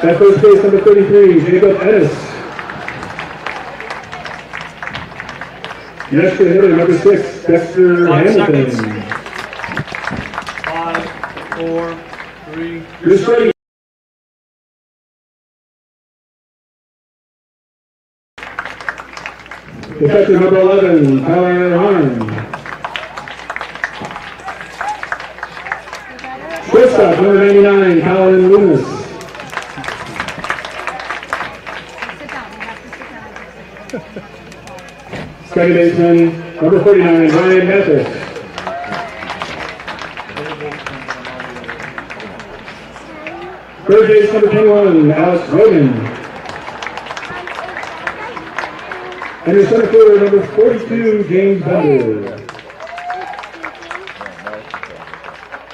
At first base, number 33, Jacob Ennis. The extra hitter, number 6, Dexter Hamilton. Seconds. 5, 4, 3. You're starting. The catcher, number 11, Tyler Harn. Shortstop, number 99, Colin Loomis. Second baseman, number 49, Ryan Mathis. Third base, number 21, Alex Rogan. And your center fielder, number 42, James Bender.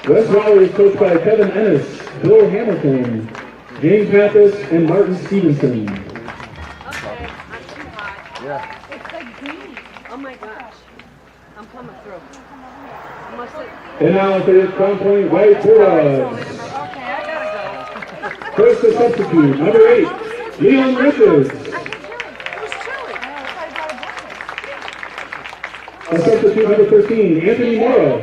West Raleigh is coached by Kevin Ennis, Bill Hamilton, James Mathis, and Martin Stevenson. Okay, I'm too hot. Yeah. It's like green. Oh my gosh. I'm coming through. And now for the Crown Point White Bulldogs. Okay, I gotta go. First the substitute, number 8, Leon Richards. A substitute, number 13, Anthony Morrow.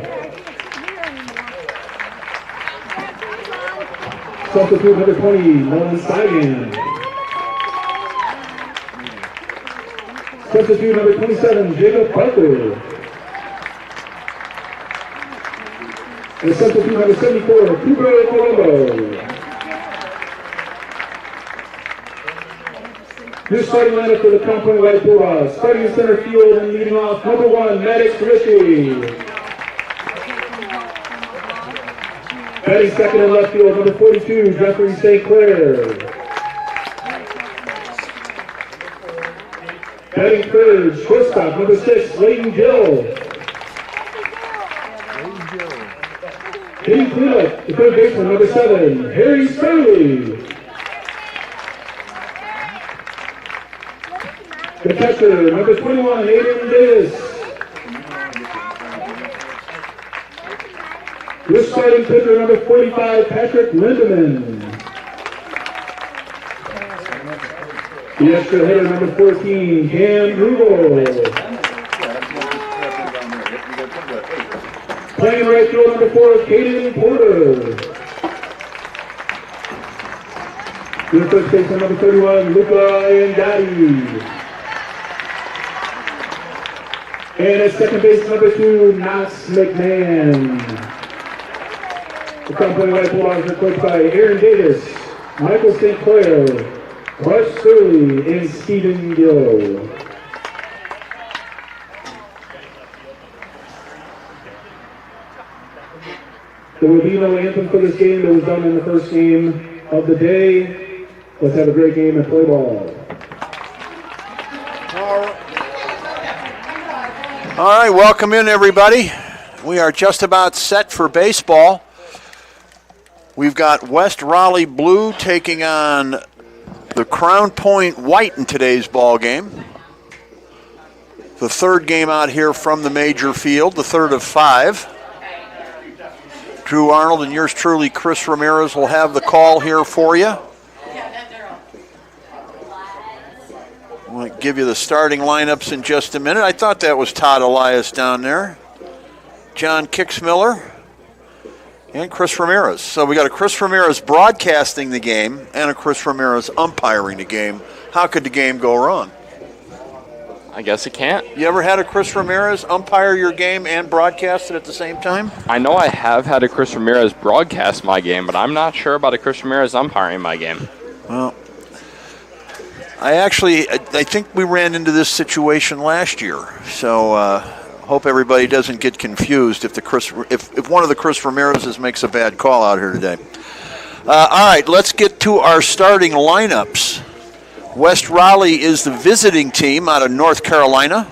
Substitute, number 20, Nolan Saigan. Substitute, number 27, Jacob Parker. And substitute, number 74, Cooper Colombo. Your starting lineup for the Crown Point White Bulldogs. Starting in center field and leading off, number 1, Maddox Ritchie. Batting second in left field, number 42, Jeffrey St. Clair. Batting third, shortstop, number 6, Layton Gill. Hitting cleanup, the third baseman, number 7, Harry Sterling. The catcher, number 21, Adrian Davis. Your starting pitcher, number 45, Patrick Lindemann. The extra hitter, number 14, Cam Rubel. Playing right field, number 4, Caden Porter. Your first baseman, number 31, Luca Iandati. And at second base, number 2, Knox McMahon. The Crown Point White Bulldogs are coached by Aaron Davis, Michael St. Clair, Rush Surley, and Stephen Gill. There will be no anthem for this game that was done in the first game of the day. Let's have a great game and play ball. All right, welcome in everybody. We are just about set for baseball. We've got West Raleigh Blue taking on the Crown Point White in today's ball game. The third game out here from the major field, the third of 5. Drew Arnold and yours truly, Chris Ramirez, will have the call here for you. I'll give you the starting lineups in just a minute. I thought that was Todd Elias down there. John Kicksmiller and Chris Ramirez. So we got a Chris Ramirez broadcasting the game and a Chris Ramirez umpiring the game. How could the game go wrong? I guess it can't. You ever had a Chris Ramirez umpire your game and broadcast it at the same time? I know I have had a Chris Ramirez broadcast my game, but I'm not sure about a Chris Ramirez umpiring my game. Well, I think we ran into this situation last year, so hope everybody doesn't get confused if one of the Chris Ramirez's makes a bad call out here today. All right, let's get to our starting lineups. West Raleigh is the visiting team out of North Carolina.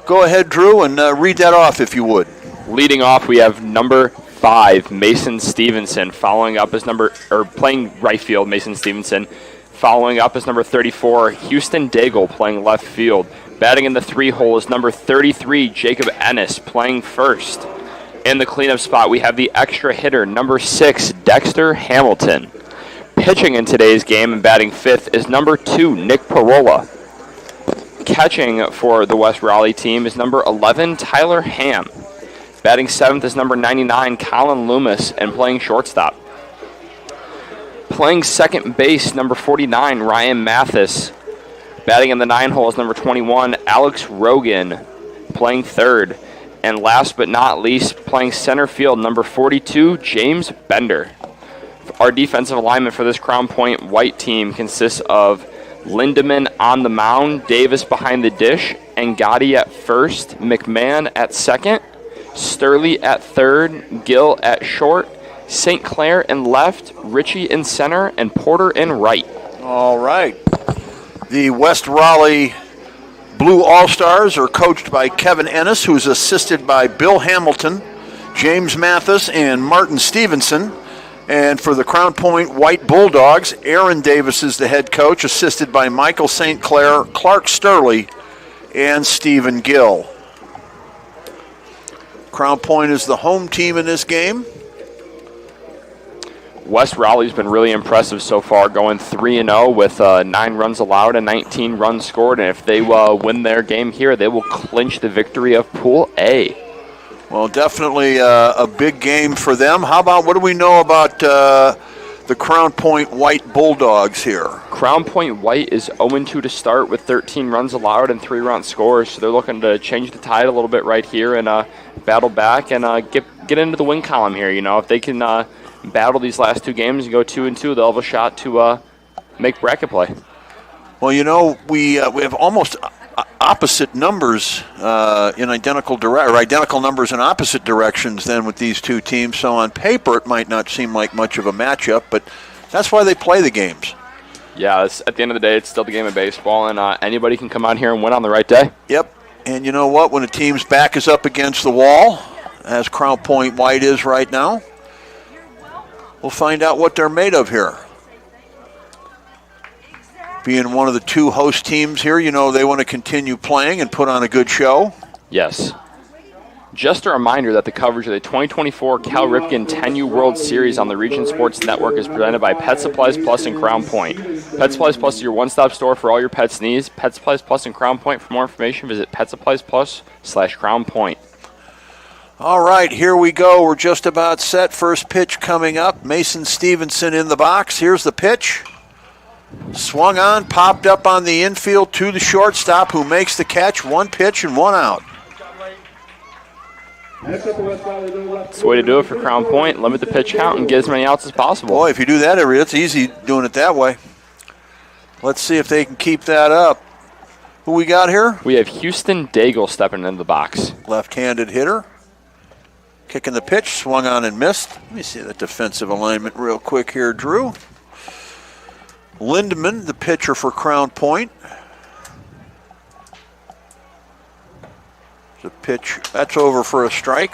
Go ahead, Drew, and read that off if you would. Leading off, we have number 5, Mason Stevenson, playing right field, Mason Stevenson. Following up is number 34, Houston Daigle, playing left field. Batting in the 3 hole is number 33, Jacob Ennis, playing first. In the cleanup spot, we have the extra hitter, number 6, Dexter Hamilton. Pitching in today's game and batting 5th is number 2, Nick Parola. Catching for the West Raleigh team is number 11, Tyler Ham. Batting 7th is number 99, Colin Loomis, and playing shortstop. Playing second base, number 49, Ryan Mathis. Batting in the 9 hole is number 21, Alex Rogan, playing third. And last but not least, playing center field, number 42, James Bender. Our defensive alignment for this Crown Point White team consists of Lindemann on the mound, Davis behind the dish, and Gotti at first, McMahon at second, Sturley at third, Gill at short, St. Clair in left, Ritchie in center, and Porter in right. All right. The West Raleigh Blue All-Stars are coached by Kevin Ennis, who's assisted by Bill Hamilton, James Mathis, and Martin Stevenson. And for the Crown Point White Bulldogs, Aaron Davis is the head coach, assisted by Michael St. Clair, Clark Sturley, and Stephen Gill. Crown Point is the home team in this game. West Raleigh's been really impressive so far, going 3-0 with 9 runs allowed and 19 runs scored. And if they win their game here, they will clinch the victory of Pool A. Well, definitely a big game for them. How about, what do we know about the Crown Point White Bulldogs here? Crown Point White is 0-2 to start with 13 runs allowed and 3 run scores. So they're looking to change the tide a little bit right here and battle back and get into the win column here. You know, if they can battle these last 2 games and go 2-2, they'll have a shot to make bracket play. Well, you know, we have almost opposite numbers in identical numbers in opposite directions then with these 2 teams. So on paper, it might not seem like much of a matchup, but that's why they play the games. Yeah, at the end of the day, it's still the game of baseball, and anybody can come out here and win on the right day. Yep. And you know what? When a team's back is up against the wall, as Crown Point White is right now, we'll find out what they're made of here. Being one of the 2 host teams here, you know they want to continue playing and put on a good show. Yes. Just a reminder that the coverage of the 2024 Cal Ripken 10U World Series on the Region Sports Network is presented by Pet Supplies Plus and Crown Point. Pet Supplies Plus is your one-stop store for all your pets' needs. Pet Supplies Plus and Crown Point. For more information, visit PetSuppliesPlus/Crown Point. All right, here we go. We're just about set. First pitch coming up. Mason Stevenson in the box. Here's the pitch. Swung on, popped up on the infield to the shortstop, who makes the catch. 1 pitch and 1 out. Next up, West Raleigh, That's the way to do it for Crown Point. Limit the pitch count and get as many outs as possible. Boy, if you do that, it's easy doing it that way. Let's see if they can keep that up. Who we got here? We have Houston Daigle stepping into the box. Left-handed hitter. Kicking the pitch, swung on and missed. Let me see that defensive alignment real quick here, Drew. Lindemann, the pitcher for Crown Point. The pitch, that's over for a strike.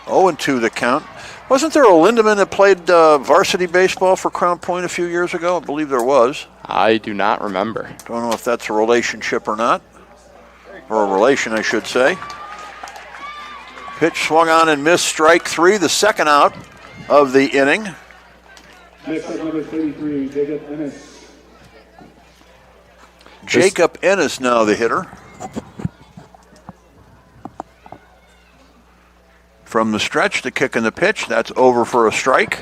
0-2 the count. Wasn't there a Lindemann that played varsity baseball for Crown Point a few years ago? I believe there was. I do not remember. Don't know if that's a relationship or not. Or a relation, I should say. Pitch swung on and missed, strike 3, the second out of the inning. Next up, number 33, Jacob Ennis. Jacob Ennis now the hitter. From the stretch, the kick and the pitch, that's over for a strike.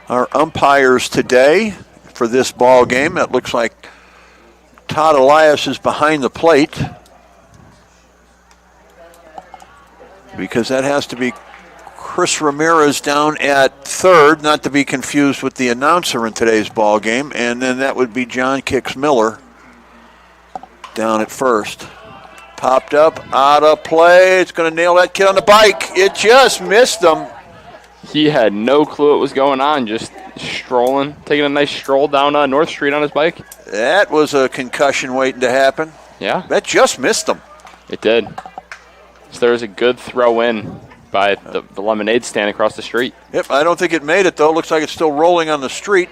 Our umpires today for this ball game, it looks like Todd Elias is behind the plate, because that has to be Chris Ramirez down at third, not to be confused with the announcer in today's ball game, and then that would be John Kicks Miller down at first. Popped up, out of play. It's going to nail that kid on the bike. It just missed him. He had no clue what was going on, just strolling, taking a nice stroll down North Street on his bike. That was a concussion waiting to happen. Yeah. That just missed him. It did. So there was a good throw in by the lemonade stand across the street. Yep, I don't think it made it, though. Looks like it's still rolling on the street.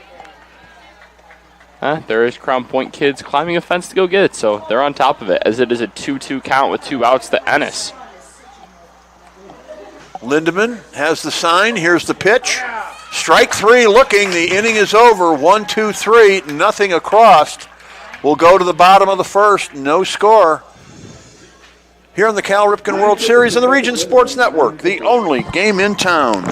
There is Crown Point kids climbing a fence to go get it, so they're on top of it, as it is a 2-2 count with 2 outs to Ennis. Lindemann has the sign. Here's the pitch. Strike three looking. The inning is over. 1, 2, 3. Nothing across. We'll go to the bottom of the first. No score. Here on the Cal Ripken World Series on the Region Sports Network, the only game in town.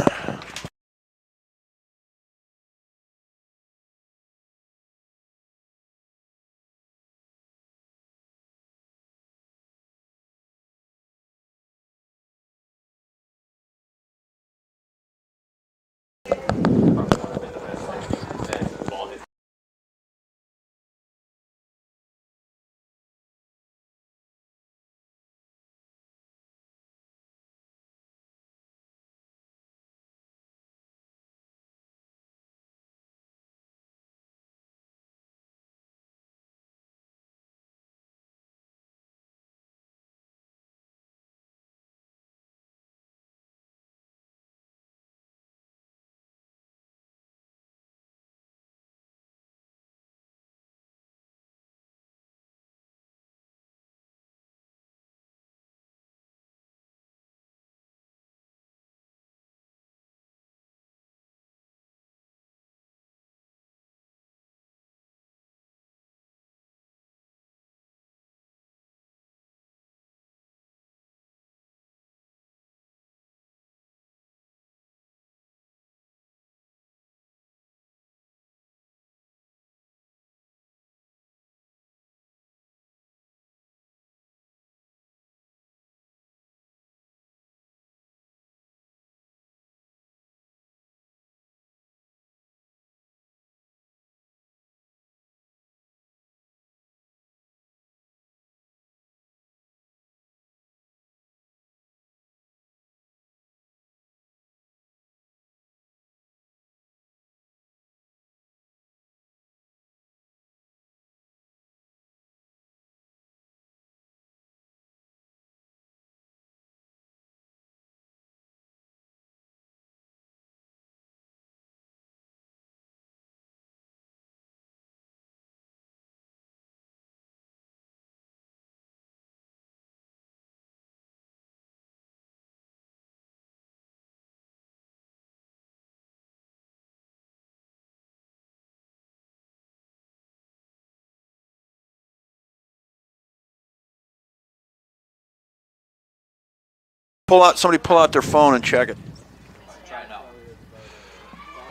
Somebody pull out their phone and check it.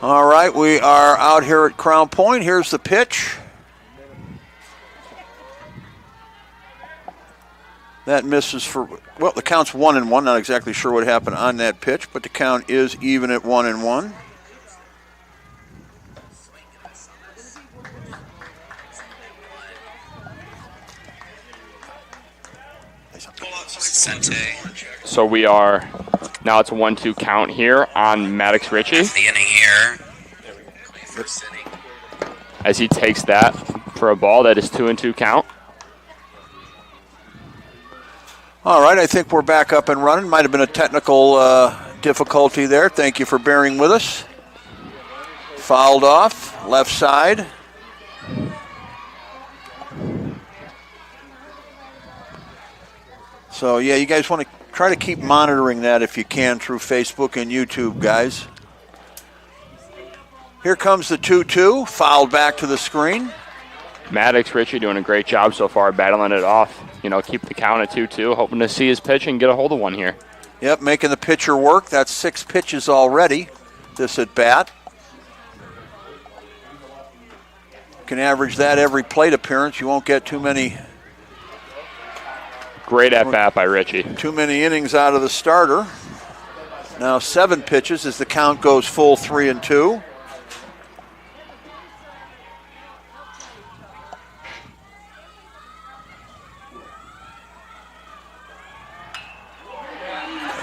All right, we are out here at Crown Point. Here's the pitch. That misses for, well, the count's 1-1. Not exactly sure what happened on that pitch, but the count is even at 1-1. So we are, now it's a 1-2 count here on Maddox Ritchie. The inning here. As he takes that for a ball, that is 2-2 count. All right, I think we're back up and running. Might have been a technical difficulty there. Thank you for bearing with us. Fouled off, left side. So, yeah, you guys want to try to keep monitoring that if you can through Facebook and YouTube, guys. Here comes the 2-2, fouled back to the screen. Maddox Ritchie doing a great job so far, battling it off. You know, keep the count at 2-2, hoping to see his pitch and get a hold of one here. Yep, making the pitcher work. That's 6 pitches already, this at bat. Can average that every plate appearance. You won't get too many. Great at bat by Ritchie. Too many innings out of the starter. Now 7 pitches as the count goes full 3-2.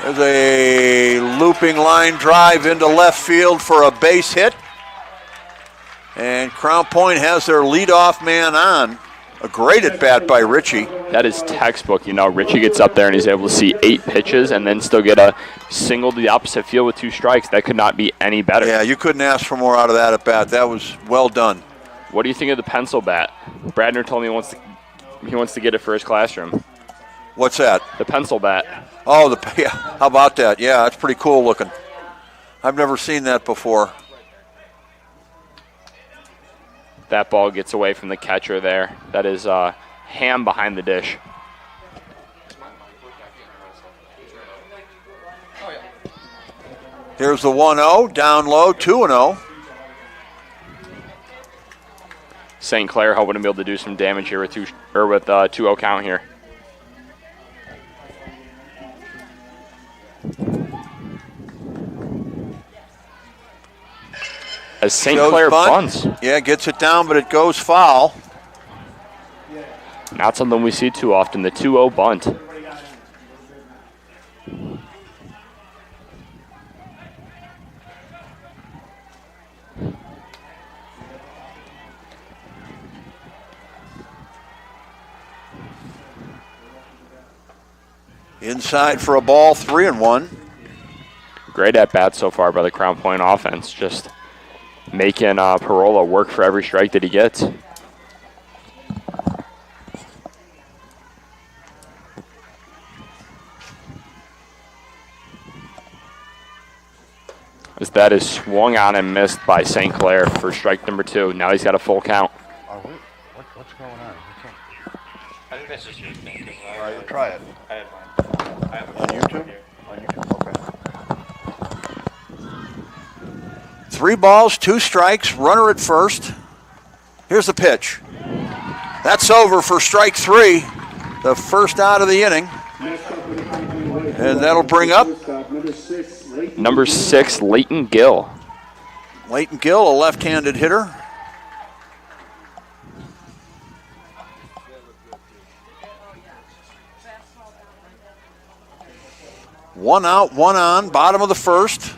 There's a looping line drive into left field for a base hit. And Crown Point has their leadoff man on. A great at-bat by Ritchie. That is textbook. You know, Ritchie gets up there and he's able to see 8 pitches and then still get a single to the opposite field with 2 strikes. That could not be any better. Yeah, you couldn't ask for more out of that at-bat. That was well done. What do you think of the pencil bat? Bradner told me he wants to get it for his classroom. What's that? The pencil bat. Oh, yeah. How about that? Yeah, that's pretty cool looking. I've never seen that before. That ball gets away from the catcher there. That is Ham behind the dish. Here's the 1-0, down low, 2-0. St. Clair hoping to be able to do some damage here with 2-0 count here. As St. Clair bunts. Yeah, gets it down, but it goes foul. Not something we see too often, the 2-0 bunt. Inside for a ball, 3-1. Great at bat so far by the Crown Point offense, just making Parola work for every strike that he gets. As that is swung on and missed by St. Clair for strike number 2. Now he's got a full count. What's going on? I think that's just your meeting. All right, try it. I have mine. I have On YouTube? On YouTube, okay. 3 balls, 2 strikes, runner at first. Here's the pitch. That's over for strike 3, the first out of the inning. And that'll bring up number 6, Leighton Gill. Leighton Gill, a left-handed hitter. One out, one on, bottom of the first.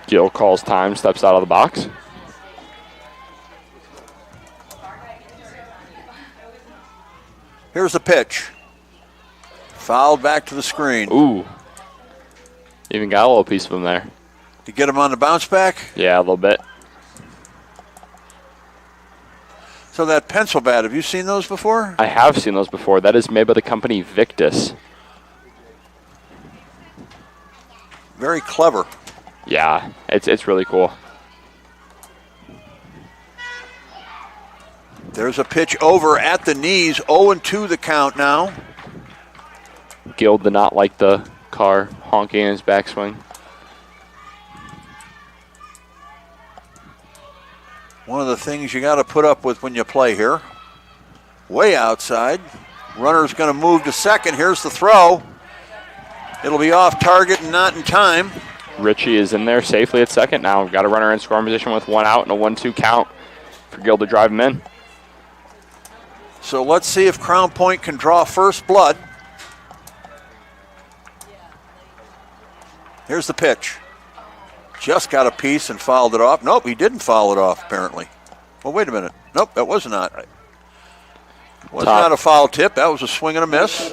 Gill calls time, steps out of the box. Here's the pitch. Fouled back to the screen. Ooh. Even got a little piece of him there. To get him on the bounce back? Yeah, a little bit. So that pencil bat, have you seen those before? I have seen those before. That is made by the company Victus. Very clever. Yeah, it's really cool. There's a pitch over at the knees. 0-2 the count now. Gill did not like the car honking in his backswing. One of the things you got to put up with when you play here. Way outside. Runner's going to move to second. Here's the throw. It'll be off target and not in time. Richie is in there safely at second now. We've got a runner in scoring position with 1 out and a 1-2 count for Gill to drive him in. So let's see if Crown Point can draw first blood. Here's the pitch. Just got a piece and fouled it off. Nope, he didn't foul it off, apparently. Well, wait a minute. Nope, that was not. Was not a foul tip. That was a swing and a miss.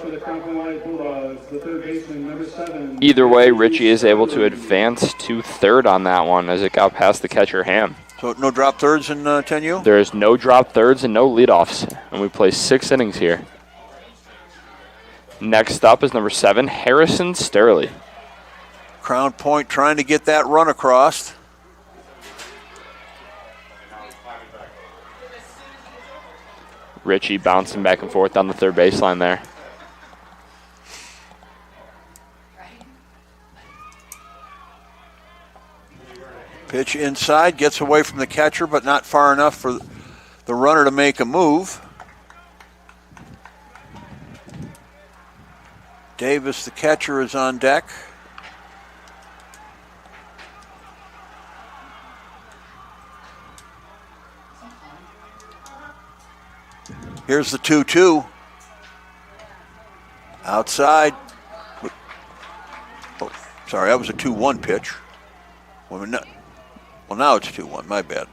Either way, Richie is able to advance to third on that one as it got past the catcher, Ham. So no drop thirds in 10U? There is no drop thirds and no leadoffs, and we play 6 innings here. Next up is number 7, Harrison Sterling. Crown Point trying to get that run across. Richie bouncing back and forth down the third baseline there. Pitch inside, gets away from the catcher, but not far enough for the runner to make a move. Davis, the catcher, is on deck. Here's the 2-2. Outside. Oh, sorry, that was a 2-1 pitch. Well, now it's 2-1. My bad.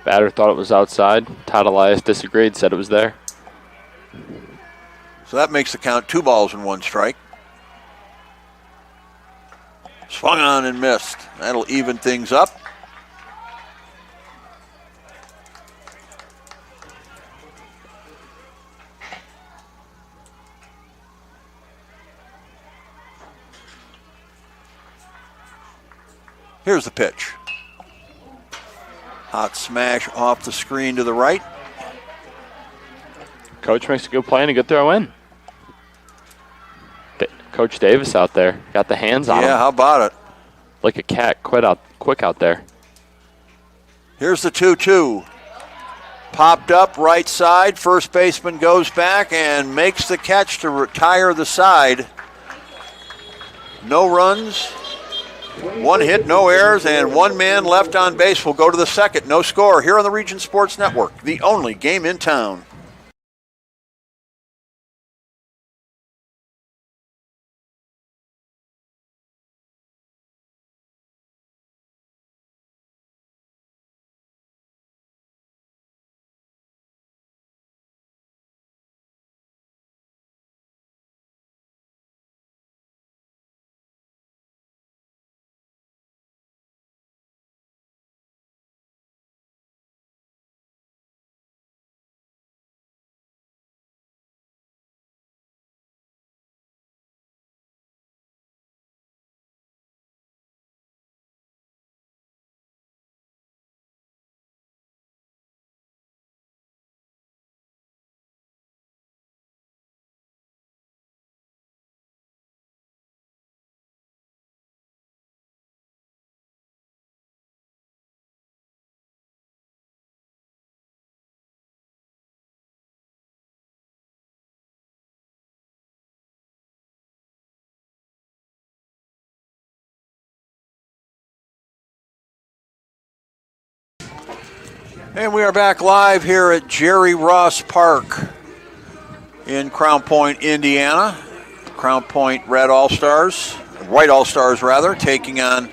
Batter thought it was outside. Todd Elias disagreed, said it was there. So that makes the count 2 balls and 1 strike. Swung on and missed. That'll even things up. Here's the pitch. Hot smash off the screen to the right. Coach makes a good play and a good throw in. Coach Davis out there. Got the hands on him. Yeah, how about it? Like a cat, quick out there. Here's the 2-2. Popped up right side. First baseman goes back and makes the catch to retire the side. No runs, one hit, no errors, and one man left on base will go to the second. No score here on the Region Sports Network, the only game in town. And we are back live here at Jerry Ross Park in Crown Point, Indiana. Crown Point White All-Stars rather, taking on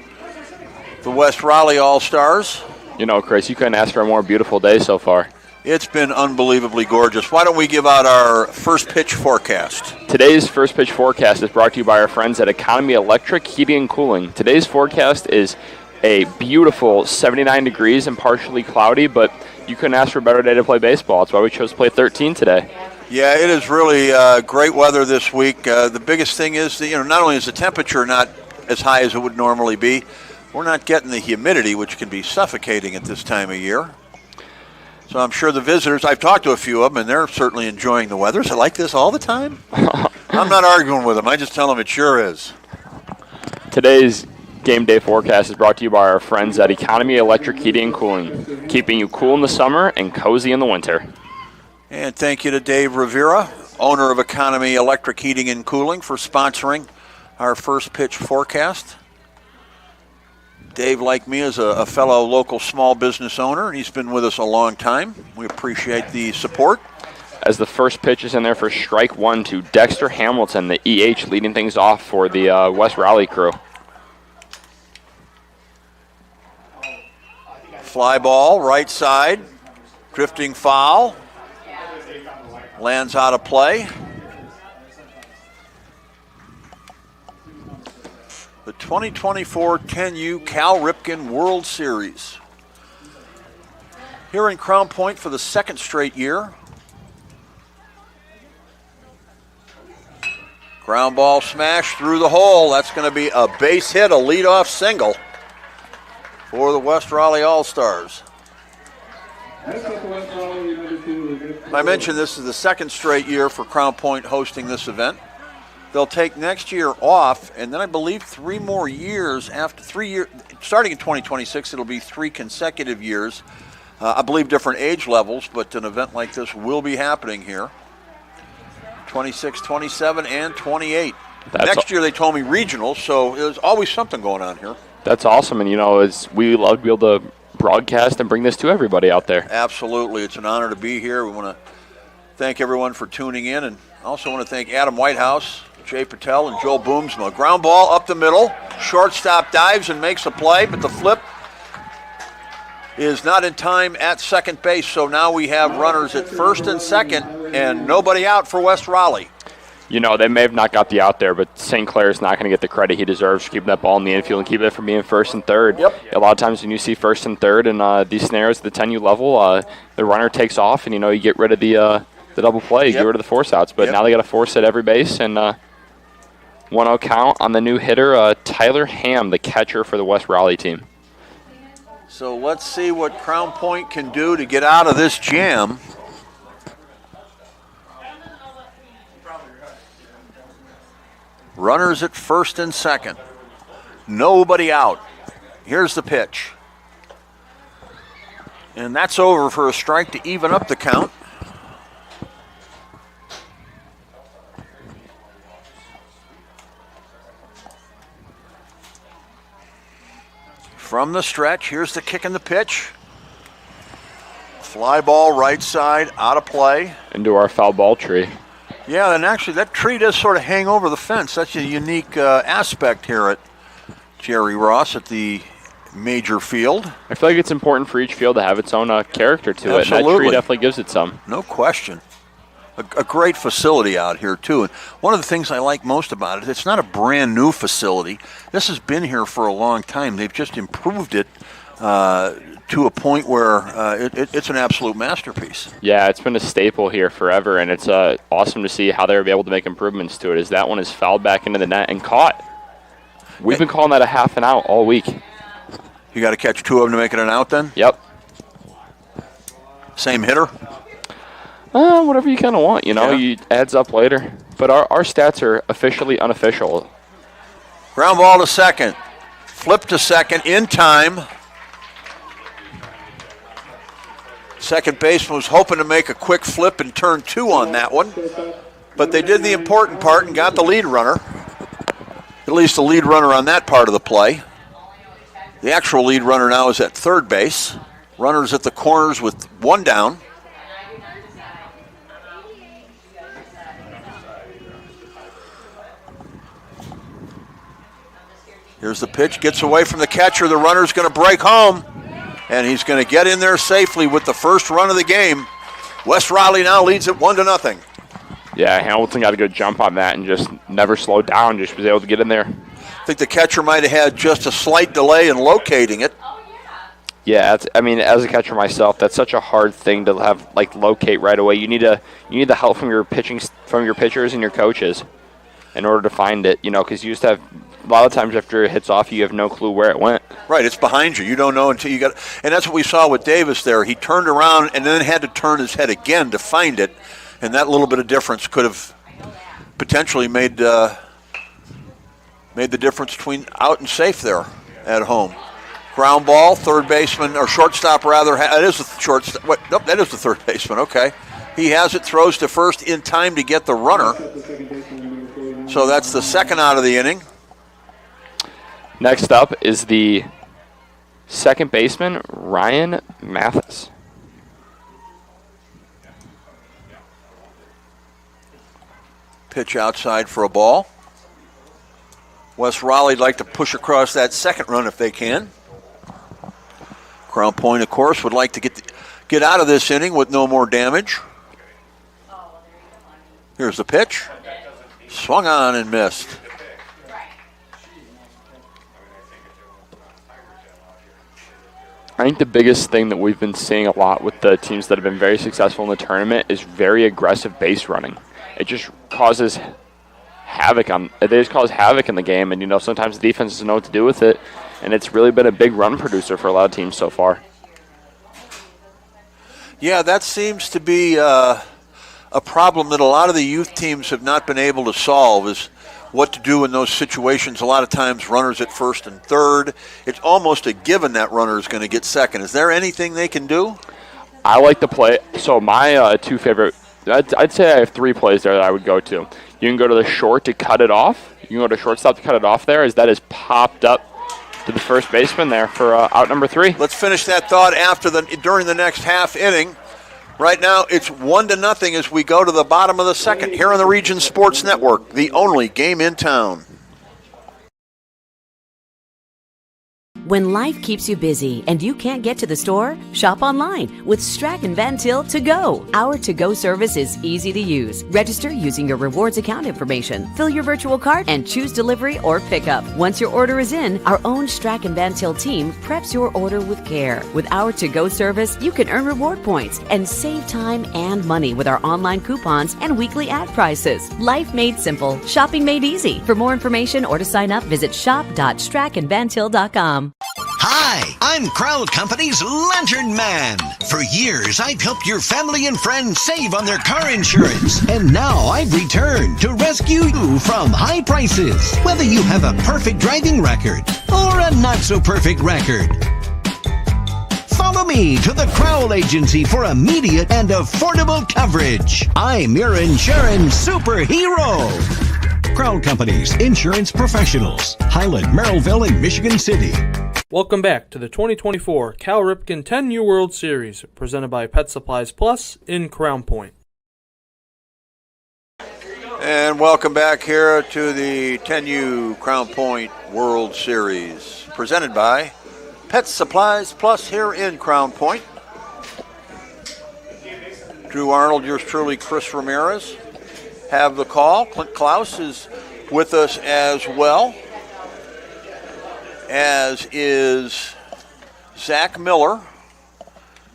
the West Raleigh All-Stars. You know, Chris, you couldn't ask for a more beautiful day so far. It's been unbelievably gorgeous. Why don't we give out our first pitch forecast? Today's first pitch forecast is brought to you by our friends at Economy Electric Heating and Cooling. Today's forecast is a beautiful 79 degrees and partially cloudy, but you couldn't ask for a better day to play baseball. That's why we chose to play 13 today. Yeah, it is really great weather this week. The biggest thing is, not only is the temperature not as high as it would normally be, we're not getting the humidity, which can be suffocating at this time of year. So I'm sure the visitors, I've talked to a few of them, and they're certainly enjoying the weather. Is it like this all the time? I'm not arguing with them. I just tell them it sure is. Today's game day forecast is brought to you by our friends at Economy Electric Heating and Cooling, keeping you cool in the summer and cozy in the winter. And thank you to Dave Rivera, owner of Economy Electric Heating and Cooling, for sponsoring our first pitch forecast. Dave, like me, is a fellow local small business owner, and he's been with us a long time. We appreciate the support. As the first pitch is in there for strike one to Dexter Hamilton, the EH, leading things off for the West Raleigh crew. Fly ball, right side, drifting foul, lands out of play. The 2024 10U Cal Ripken World Series. Here in Crown Point for the second straight year. Ground ball smash through the hole. That's going to be a base hit, a leadoff single for the West Raleigh All-Stars. I mentioned this is the second straight year for Crown Point hosting this event. They'll take next year off, and then I believe 3 more years after 3 years, starting in 2026, it'll be 3 consecutive years. I believe different age levels, but an event like this will be happening here. 26, 27, and 28. Next year they told me regional, so there's always something going on here. That's awesome, and we love to be able to broadcast and bring this to everybody out there. Absolutely. It's an honor to be here. We want to thank everyone for tuning in, and also want to thank Adam Whitehouse, Jay Patel, and Joel Boomsma. Ground ball up the middle. Shortstop dives and makes a play, but the flip is not in time at second base, so now we have runners at first and second and nobody out for West Raleigh. They may have not got the out there, but St. Clair's not going to get the credit he deserves for keeping that ball in the infield and keeping it from being first and third. Yep. A lot of times when you see first and third in these scenarios at the 10U level, the runner takes off and, you get rid of the double play, get rid of the force outs. But now they got to force at every base, and 1-0 count on the new hitter, Tyler Ham, the catcher for the West Raleigh team. So let's see what Crown Point can do to get out of this jam. Runners at first and second. Nobody out. Here's the pitch. And that's over for a strike to even up the count. From the stretch, here's the kick and the pitch. Fly ball right side, out of play. Into our foul ball tree. Yeah, and actually that tree does sort of hang over the fence. That's a unique aspect here at Jerry Ross at the major field. I feel like it's important for each field to have its own character to it. And that tree definitely gives it some. No question. A great facility out here, too. And one of the things I like most about it, it's not a brand new facility. This has been here for a long time. They've just improved it to a point where it's an absolute masterpiece. Yeah, it's been a staple here forever, and it's awesome to see how they were able to make improvements to it, as that one is fouled back into the net and caught. We've been calling that a half an out all week. You got to catch two of them to make it an out then? Yep. Same hitter? Whatever you kind of want, it adds up later. But our stats are officially unofficial. Ground ball to second. Flip to second in time. Second baseman was hoping to make a quick flip and turn two on that one. But they did the important part and got the lead runner. At least the lead runner on that part of the play. The actual lead runner now is at third base. Runners at the corners with one down. Here's the pitch, gets away from the catcher. The runner's going to break home, and he's going to get in there safely with the first run of the game. West Raleigh now leads it 1-0. Yeah, Hamilton got a good jump on that and just never slowed down, just was able to get in there. I think the catcher might have had just a slight delay in locating it. Yeah, as a catcher myself, that's such a hard thing to have locate right away. You need the help from your pitchers and your coaches in order to find it. Because you used to have a lot of times after it hits off, you have no clue where it went. Right, it's behind you. You don't know until you got. And that's what we saw with Davis there. He turned around and then had to turn his head again to find it, and that little bit of difference could have potentially made the difference between out and safe there at home. Ground ball, third baseman, or shortstop rather. That is the shortstop. Nope, that is the third baseman. Okay. He has it, throws to first in time to get the runner. So that's the second out of the inning. Next up is the second baseman, Ryan Mathis. Pitch outside for a ball. West Raleigh'd like to push across that second run if they can. Crown Point, of course, would like to get out of this inning with no more damage. Here's the pitch. Swung on and missed. I think the biggest thing that we've been seeing a lot with the teams that have been very successful in the tournament is very aggressive base running. It just causes havoc in the game, and sometimes the defense doesn't know what to do with it, and it's really been a big run producer for a lot of teams so far. Yeah, that seems to be a problem that a lot of the youth teams have not been able to solve, is what to do in those situations. A lot of times runners at first and third. It's almost a given that runner is going to get second. Is there anything they can do? I like to play. So my two favorite, I'd say I have three plays there that I would go to. You can go to the short to cut it off. You can go to shortstop to cut it off there, as that is popped up to the first baseman there for out number 3. Let's finish that thought during the next half inning. Right now, it's 1-0 as we go to the bottom of the second here on the Region Sports Network, the only game in town. When life keeps you busy and you can't get to the store, shop online with Strachan Van Til To Go. Our to-go service is easy to use. Register using your rewards account information, fill your virtual cart, and choose delivery or pickup. Once your order is in, our own Strachan Van Til team preps your order with care. With our to-go service, you can earn reward points and save time and money with our online coupons and weekly ad prices. Life made simple, shopping made easy. For more information or to sign up, visit shop.strachanvantil.com. Hi, I'm Crowd Company's Lantern Man. For years, I've helped your family and friends save on their car insurance. And now I've returned to rescue you from high prices. Whether you have a perfect driving record or a not-so-perfect record. Follow me to the Crowd Agency for immediate and affordable coverage. I'm your insurance superhero. Crowd Company's insurance professionals. Highland, Merrillville, and Michigan City. Welcome back to the 2024 Cal Ripken 10U World Series, presented by Pet Supplies Plus in Crown Point. And welcome back here to the 10U Crown Point World Series, presented by Pet Supplies Plus here in Crown Point. Drew Arnold, yours truly, Chris Ramirez, have the call. Clint Klaus is with us as well, as is Zach Miller.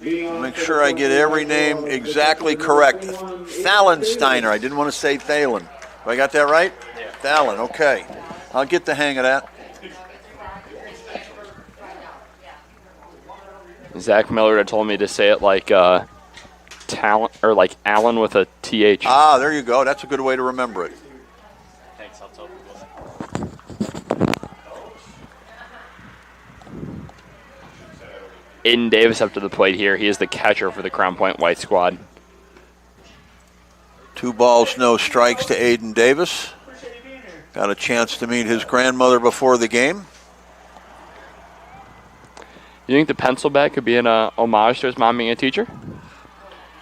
Make sure I get every name exactly correct. Thalensteiner. I didn't want to say Thalen. Have I got that right? Yeah. Thalen, okay. I'll get the hang of that. Zach Miller had told me to say it like talent or like Allen with a TH. Ah, there you go. That's a good way to remember it. Thanks, I'll tell people. Aiden Davis up to the plate here. He is the catcher for the Crown Point White squad. 2 balls, no strikes to Aiden Davis. Got a chance to meet his grandmother before the game. You think the pencil bat could be an homage to his mom being a teacher?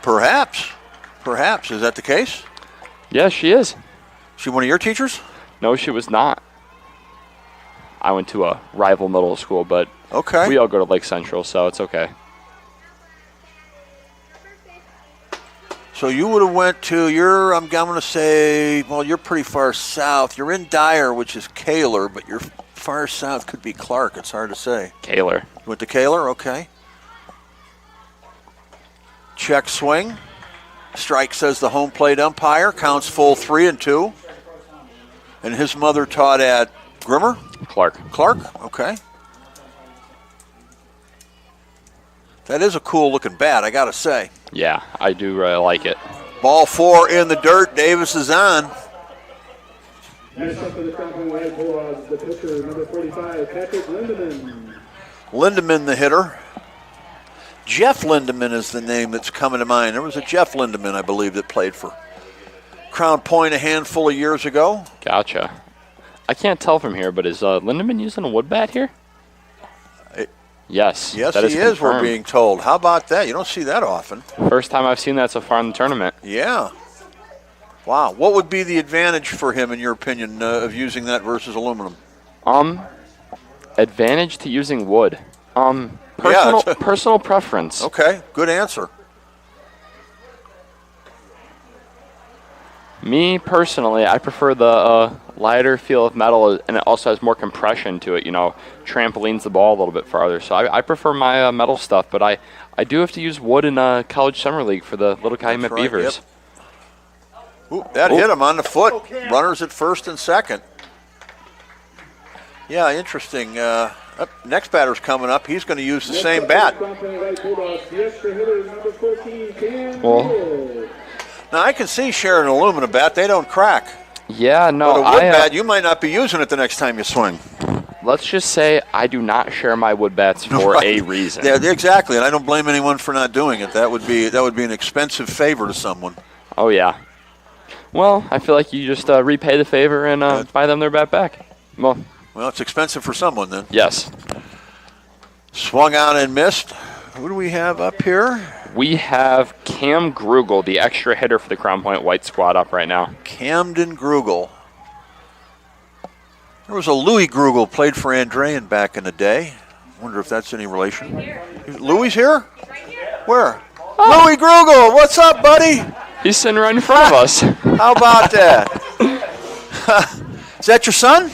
Perhaps. Perhaps. Is that the case? Yes, she is. She one of your teachers? No, she was not. I went to a rival middle school, but okay. We all go to Lake Central, so it's okay. So you would have went to I'm going to say, well, you're pretty far south. You're in Dyer, which is Kaler, but you're far south could be Clark. It's hard to say. Kaler. You went to Kaler? Okay. Check swing. Strike, says the home plate umpire. Counts full 3-2. And his mother taught at Grimmer? Clark. Okay. That is a cool-looking bat, I got to say. Yeah, I do really like it. Ball 4 in the dirt. Davis is on. Next up for the Crown Point White Bulldogs, the pitcher, number 45, Patrick Lindeman. Lindeman, the hitter. Jeff Lindeman is the name that's coming to mind. There was a Jeff Lindeman, I believe, that played for Crown Point a handful of years ago. Gotcha. I can't tell from here, but is Lindeman using a wood bat here? Yes. Yes, that he is, we're being told. How about that? You don't see that often. First time I've seen that so far in the tournament. Yeah. Wow. What would be the advantage for him, in your opinion, of using that versus aluminum? Advantage to using wood. Personal preference. Okay, good answer. Me, personally, I prefer the lighter feel of metal, and it also has more compression to it, trampolines the ball a little bit farther. So I prefer my metal stuff, but I do have to use wood in college summer league for the Little Calumet Beavers. Yep. Ooh, that hit him on the foot. Runners at first and second. Yeah, interesting. Next batter's coming up. He's going to use the same bat. Well, now, I can see sharing an aluminum bat. They don't crack. Yeah, no. But a wood bat, you might not be using it the next time you swing. Let's just say I do not share my wood bats for a reason. Yeah, exactly, and I don't blame anyone for not doing it. That would be an expensive favor to someone. Oh, yeah. Well, I feel like you just repay the favor and buy them their bat back. Well, it's expensive for someone then. Yes. Swung out and missed. Who do we have up here? We have Cam Grugel, the extra hitter for the Crown Point White squad, up right now. Camden Grugel. There was a Louis Grugel, played for Andrean back in the day. Wonder if that's any relation. Louis here? Where? Oh. Louis Grugel, what's up, buddy? He's sitting right in front of us. How about that? Is that your son?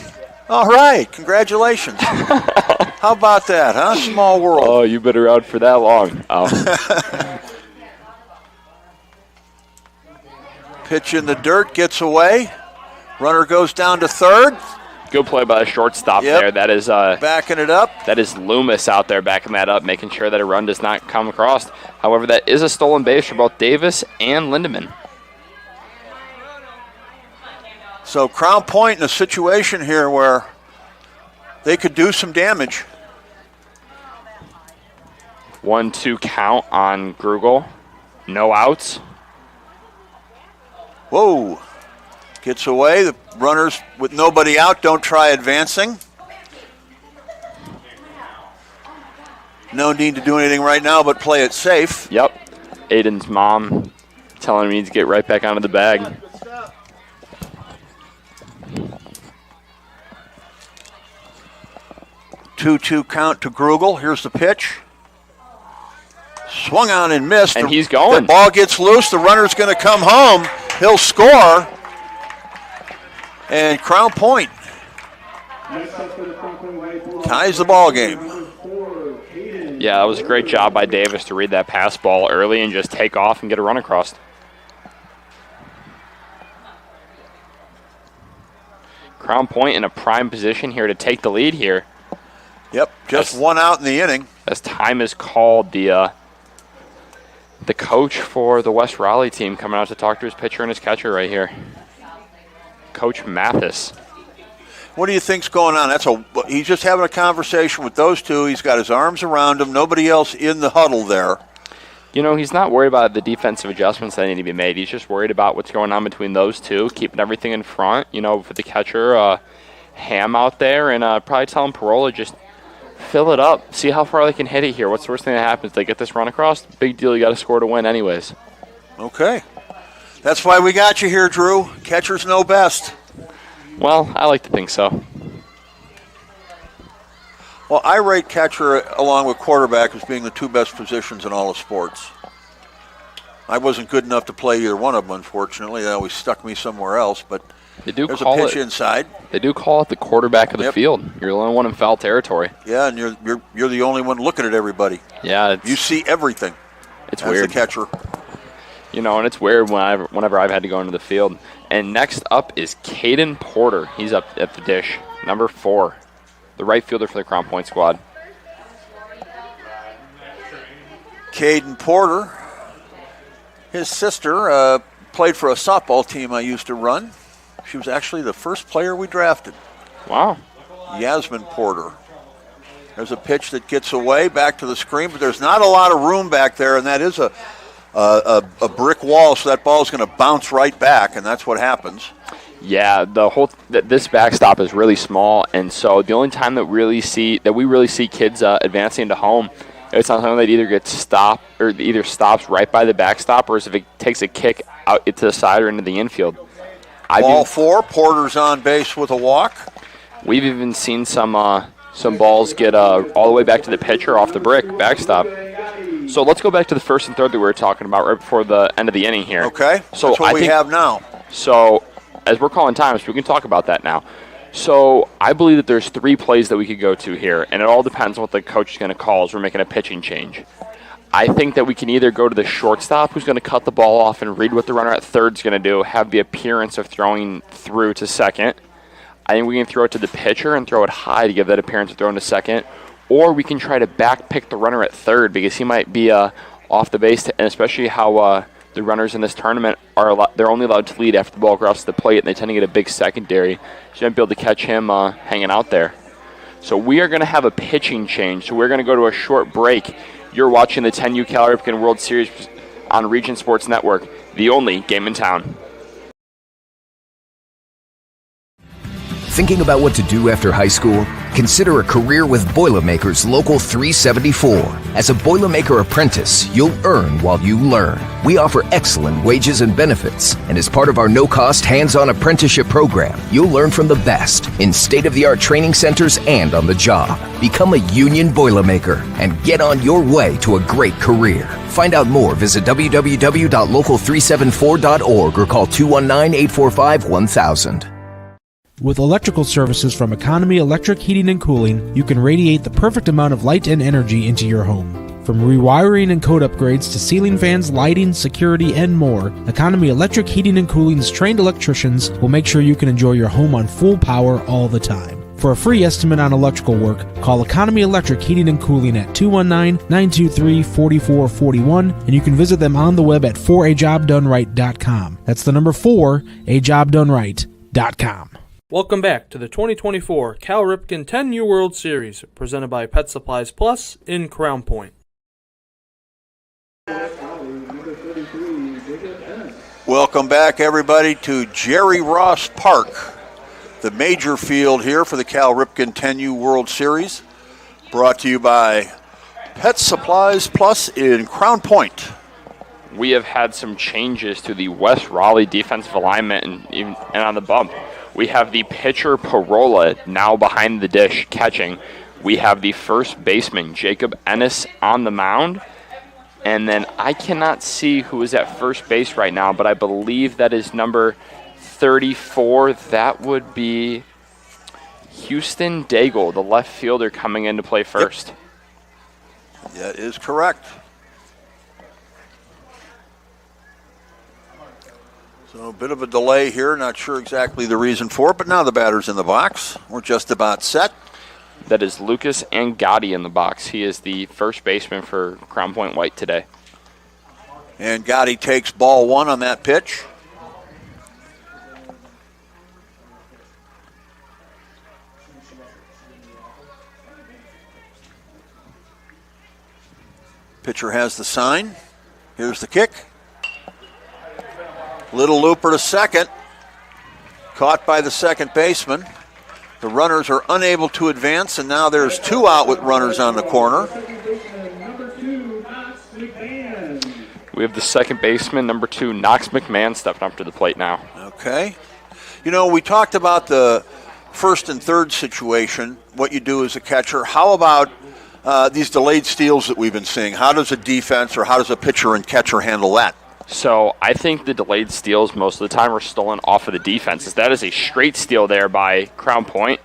All right, congratulations. How about that, huh? Small world. Oh, you've been around for that long. Oh. Pitch in the dirt, gets away. Runner goes down to third. Good play by the shortstop there. That is backing it up. That is Loomis out there backing that up, making sure that a run does not come across. However, that is a stolen base for both Davis and Lindemann. So Crown Point in a situation here where they could do some damage. 1-2 count on Grugel. No outs. Whoa. Gets away. The runners with nobody out don't try advancing. No need to do anything right now but play it safe. Yep. Aiden's mom telling him he needs to get right back onto the bag. Two count to Grugel. Here's the pitch. Swung on and missed. And he's going. The ball gets loose. The runner's going to come home. He'll score. And Crown Point ties the ball game. Yeah, that was a great job by Davis to read that pass ball early and just take off and get a run across. Crown Point in a prime position here to take the lead here. Yep, just one out in the inning. As time is called, the coach for the West Raleigh team coming out to talk to his pitcher and his catcher right here. Coach Mathis. What do you think's going on? He's just having a conversation with those two. He's got his arms around them. Nobody else in the huddle there. You know, he's not worried about the defensive adjustments that need to be made. He's just worried about what's going on between those two, keeping everything in front. You know, for the catcher, Ham out there, and probably telling Parola just fill it up. See how far they can hit it here. What's the worst thing that happens? They get this run across. Big deal. You got to score to win anyways. Okay. That's why we got you here, Drew. Catchers know best. Well, I like to think so. Well, I rate catcher along with quarterback as being the two best positions in all of sports. I wasn't good enough to play either one of them, unfortunately. They always stuck me somewhere else, but there's a pitch inside. They do call it the quarterback of the field. You're the only one in foul territory. Yeah, and you're the only one looking at everybody. Yeah, you see everything. It's as weird. The catcher. You know, and it's weird whenever I've had to go into the field. And next up is Caden Porter. He's up at the dish, number 4, the right fielder for the Crown Point squad. Caden Porter, his sister, played for a softball team I used to run. She was actually the first player we drafted. Wow. Yasmin Porter. There's a pitch that gets away back to the screen, but there's not a lot of room back there, and that is a brick wall, so that ball is going to bounce right back, and that's what happens. Yeah, this backstop is really small, and so the only time that we really see kids advancing into home, it's on something that either stops right by the backstop, or if it takes a kick out to the side or into the infield. Ball 4, Porter's on base with a walk. We've even seen some balls get all the way back to the pitcher off the brick backstop. So let's go back to the first and third that we were talking about right before the end of the inning here. Okay, so that's what we have now. So as we're calling times, we can talk about that now. So I believe that there's 3 plays that we could go to here, and it all depends on what the coach is going to call as we're making a pitching change. I think that we can either go to the shortstop, who's going to cut the ball off and read what the runner at third is going to do, have the appearance of throwing through to second. I think we can throw it to the pitcher and throw it high to give that appearance of throwing to second. Or we can try to back pick the runner at third because he might be off the base, and especially how the runners in this tournament they're only allowed to lead after the ball crosses the plate, and they tend to get a big secondary. So you might be able to catch him hanging out there. So we are going to have a pitching change. So we're going to go to a short break. You're watching the 10U Cal Ripken World Series on Region Sports Network, the only game in town. Thinking about what to do after high school? Consider a career with Boilermakers Local 374. As a Boilermaker apprentice, you'll earn while you learn. We offer excellent wages and benefits, and as part of our no-cost hands-on apprenticeship program, you'll learn from the best in state-of-the-art training centers and on the job. Become a union Boilermaker and get on your way to a great career. Find out more, visit www.local374.org or call 219-845-1000. With electrical services from Economy Electric Heating and Cooling, you can radiate the perfect amount of light and energy into your home. From rewiring and code upgrades to ceiling fans, lighting, security, and more, Economy Electric Heating and Cooling's trained electricians will make sure you can enjoy your home on full power all the time. For a free estimate on electrical work, call Economy Electric Heating and Cooling at 219-923-4441, and you can visit them on the web at 4ajobdoneright.com. That's the number 4ajobdoneright.com. Welcome back to the 2024 Cal Ripken 10U World Series, presented by Pet Supplies Plus in Crown Point. Welcome back, everybody, to Jerry Ross Park, the major field here for the Cal Ripken 10U World Series, brought to you by Pet Supplies Plus in Crown Point. We have had some changes to the West Raleigh defensive alignment and on the bump. We have the pitcher Parola now behind the dish catching. We have the first baseman Jacob Ennis on the mound. And then I cannot see who is at first base right now, but I believe that is number 34. That would be Houston Daigle, the left fielder, coming in to play first. Yep. That is correct. So a bit of a delay here, not sure exactly the reason for it, but now the batter's in the box. We're just about set. That is Lucas Angotti in the box. He is the first baseman for Crown Point White today. And Gotti takes ball one on that pitch. Pitcher has the sign. Here's the kick. Little looper to second. Caught by the second baseman. The runners are unable to advance, and now there's two out with runners on the corner. We have the second baseman, number 2, Knox McMahon, stepping up to the plate now. Okay. You know, we talked about the first and third situation, what you do as a catcher. How about these delayed steals that we've been seeing? How does a defense or how does a pitcher and catcher handle that? So I think the delayed steals most of the time are stolen off of the defenses. That is a straight steal there by Crown Point,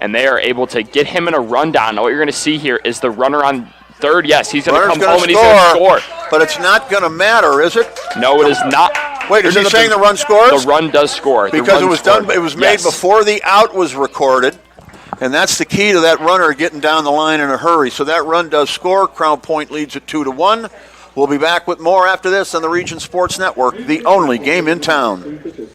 and they are able to get him in a rundown. Now what you're going to see here is the runner on third. Yes, he's going to come home and he's going to score. But it's not going to matter, is it? No, it is not. Wait, is he saying the run scores? The run does score. Because it was done. It was made before the out was recorded, and that's the key to that runner getting down the line in a hurry. So that run does score. Crown Point leads it 2-1. We'll be back with more after this on the Region Sports Network, the only game in town.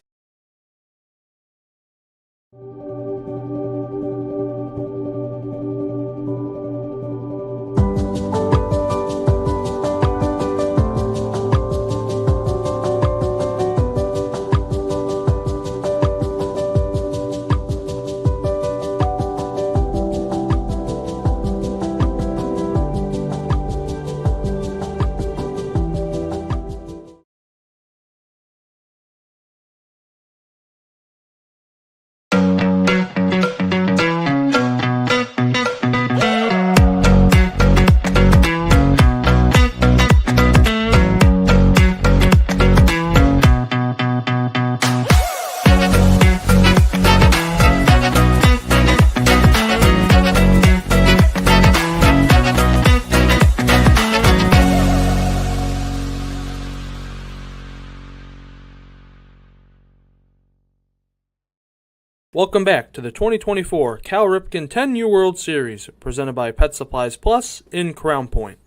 Welcome back to the 2024 Cal Ripken 10U World Series, presented by Pet Supplies Plus in Crown Point.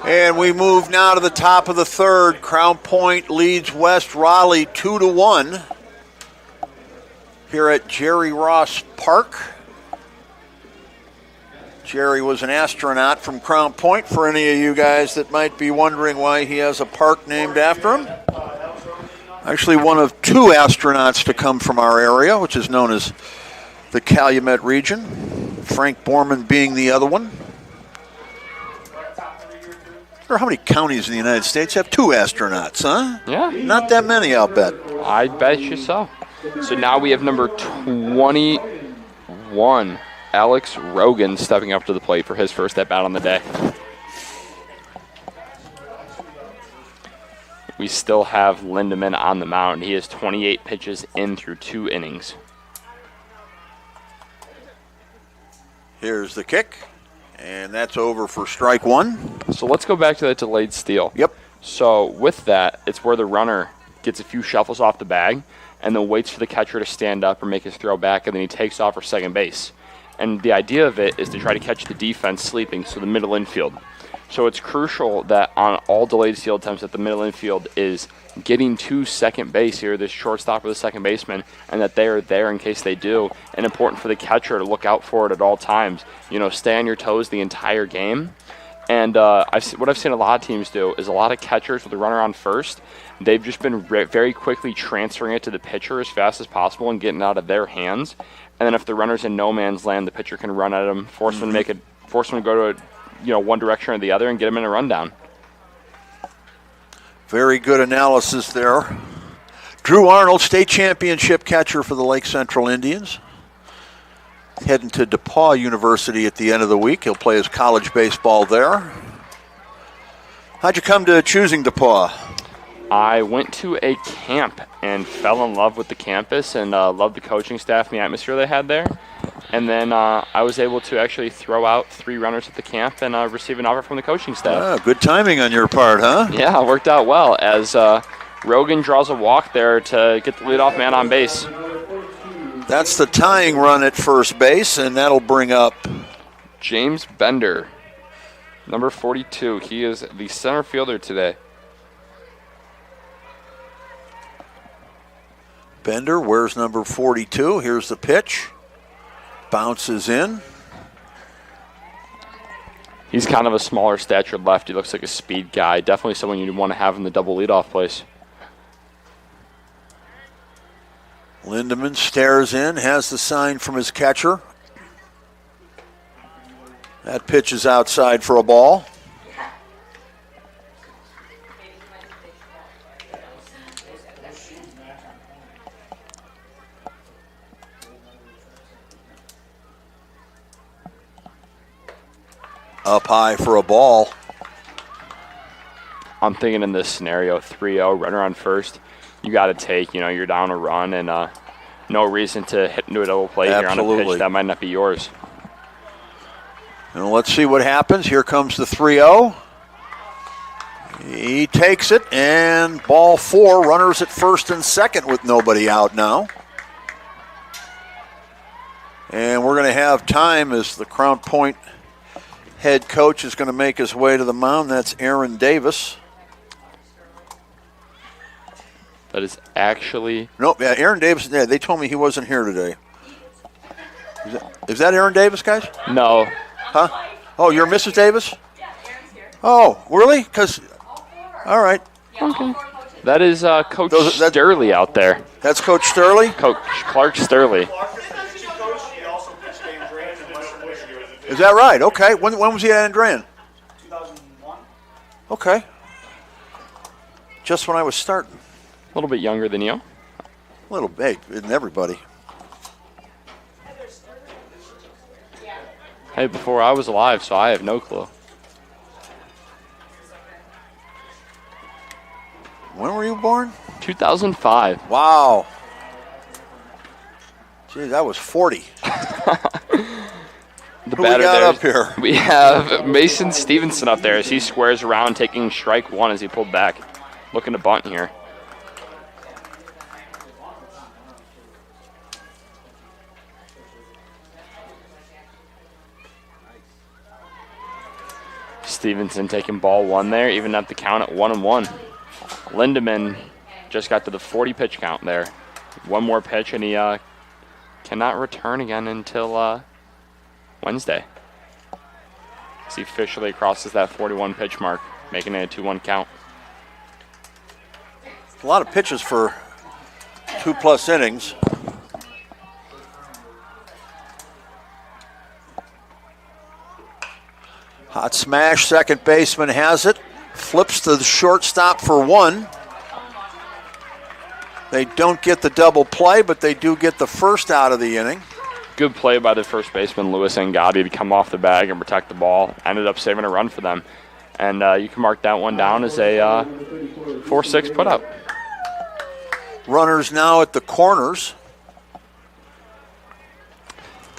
And we move now to the top of the third. Crown Point leads West Raleigh 2-1 here at Jerry Ross Park. Jerry was an astronaut from Crown Point, for any of you guys that might be wondering why he has a park named after him. Actually, one of 2 astronauts to come from our area, which is known as the Calumet region. Frank Borman being the other one. I wonder how many counties in the United States have 2 astronauts, huh? Yeah. Not that many, I'll bet. I bet you so. So now we have number 21, Alex Rogan, stepping up to the plate for his first at-bat on the day. We still have Lindemann on the mound. He has 28 pitches in through 2 innings. Here's the kick, and that's over for strike 1. So let's go back to that delayed steal. Yep. So with that, it's where the runner gets a few shuffles off the bag and then waits for the catcher to stand up or make his throw back, and then he takes off for second base. And the idea of it is to try to catch the defense sleeping, so the middle infield. So it's crucial that on all delayed steal attempts that the middle infield is getting to second base here, this shortstop or the second baseman, and that they are there in case they do. And important for the catcher to look out for it at all times. You know, stay on your toes the entire game. And what I've seen a lot of teams do is a lot of catchers with the runner on first, they've just been very quickly transferring it to the pitcher as fast as possible and getting out of their hands. And then if the runner's in no man's land, the pitcher can run at him, force him to go to one direction or the other and get him in a rundown. Very good analysis there. Drew Arnold, state championship catcher for the Lake Central Indians. Heading to DePauw University at the end of the week. He'll play his college baseball there. How'd you come to choosing DePauw? I went to a camp and fell in love with the campus and loved the coaching staff and the atmosphere they had there. And then I was able to actually throw out 3 runners at the camp and receive an offer from the coaching staff. Good timing on your part, huh? Yeah, it worked out well as Rogan draws a walk there to get the leadoff man on base. That's the tying run at first base, and that'll bring up James Bender, number 42. He is the center fielder today. Bender wears number 42. Here's the pitch. Bounces in. He's kind of a smaller statured left. He looks like a speed guy. Definitely someone you'd want to have in the double leadoff place. Lindemann stares in, has the sign from his catcher. That pitch is outside for a ball. Up high for a ball. I'm thinking in this scenario, 3-0, runner on first. You got to take, you're down a run and no reason to hit into a double play here on a pitch that might not be yours. And let's see what happens. Here comes the 3-0. He takes it, and ball 4, runners at first and second with nobody out now. And we're going to have time as the Crown Point head coach is going to make his way to the mound. That's Aaron Davis. That is actually... Nope, yeah, Aaron Davis. Yeah, they told me he wasn't here today. Is that Aaron Davis, guys? No. Huh? Oh, you're Mrs. Davis? Yeah, Aaron's here. Oh, really? Because, all right. Okay. That is Coach Sturley out there. That's Coach Sturley? Coach Clark Sturley. Is that right? Okay. When was he at Andran? 2001. Okay. Just when I was starting. A little bit younger than you. A little bit, isn't everybody? Hey, before I was alive, so I have no clue. When were you born? 2005. Wow. Geez, I was 40. The Who batter we got there, up here? We have Mason Stevenson up there as he squares around, taking strike 1 as he pulled back. Looking to bunt here. Stevenson taking ball 1 there, even at the count at 1-1. Lindemann just got to the 40 pitch count there. One more pitch and he cannot return again until Wednesday. As he officially crosses that 41 pitch mark, making it a 2-1 count. A lot of pitches for 2+ innings. Hot smash, second baseman has it. Flips to the shortstop for 1. They don't get the double play, but they do get the first out of the inning. Good play by the first baseman, Louis Angadi, to come off the bag and protect the ball. Ended up saving a run for them. And you can mark that one down as a 4-6 put-up. Runners now at the corners.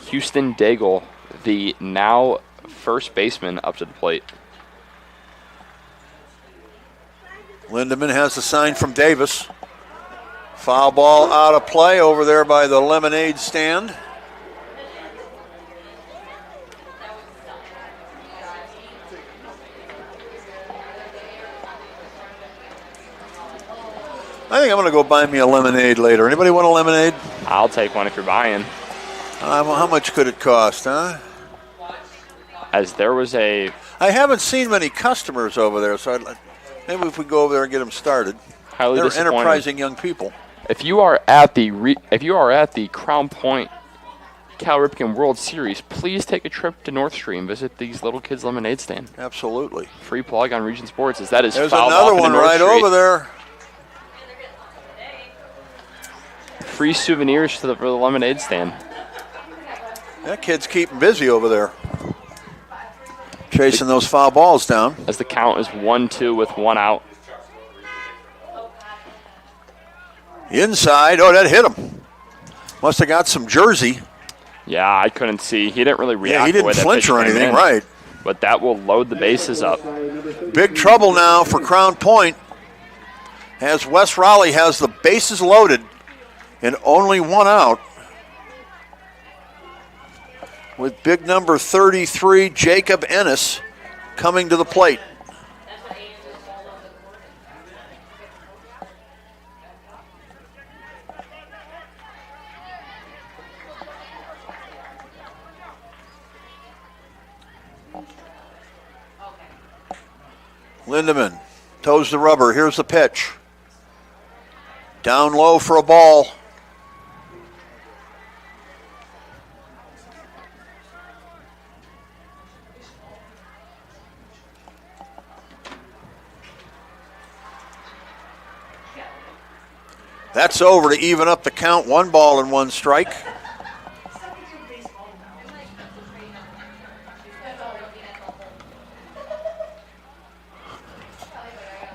Houston Daigle, the now first baseman, up to the plate. Lindemann has the sign from Davis. Foul ball out of play over there by the lemonade stand. I think I'm going to go buy me a lemonade later. Anybody want a lemonade? I'll take one if you're buying. How much could it cost, huh? As there was a... I haven't seen many customers over there, so maybe if we go over there and get them started. Highly They're disappointing. enterprising young people. If you are at the Crown Point Cal Ripken World Series, please take a trip to North Street and visit these little kids' lemonade stand. Absolutely. Free plug on Region Sports, as that is There's fouled another off one into North right Street. over there. Free souvenirs for the lemonade stand. That kid's keeping busy over there. Chasing those foul balls down. As the count is 1-2 with 1 out. Inside. Oh, that hit him. Must have got some jersey. Yeah, I couldn't see. He didn't really react. Yeah, he the way didn't that flinch pitch or came anything, in. right. But that will load the bases up. Big trouble now for Crown Point as West Raleigh has the bases loaded and only 1 out. With big number 33, Jacob Ennis, coming to the plate. Lindemann toes the rubber. Here's the pitch. Down low for a ball. That's over to even up the count. 1 ball and 1 strike.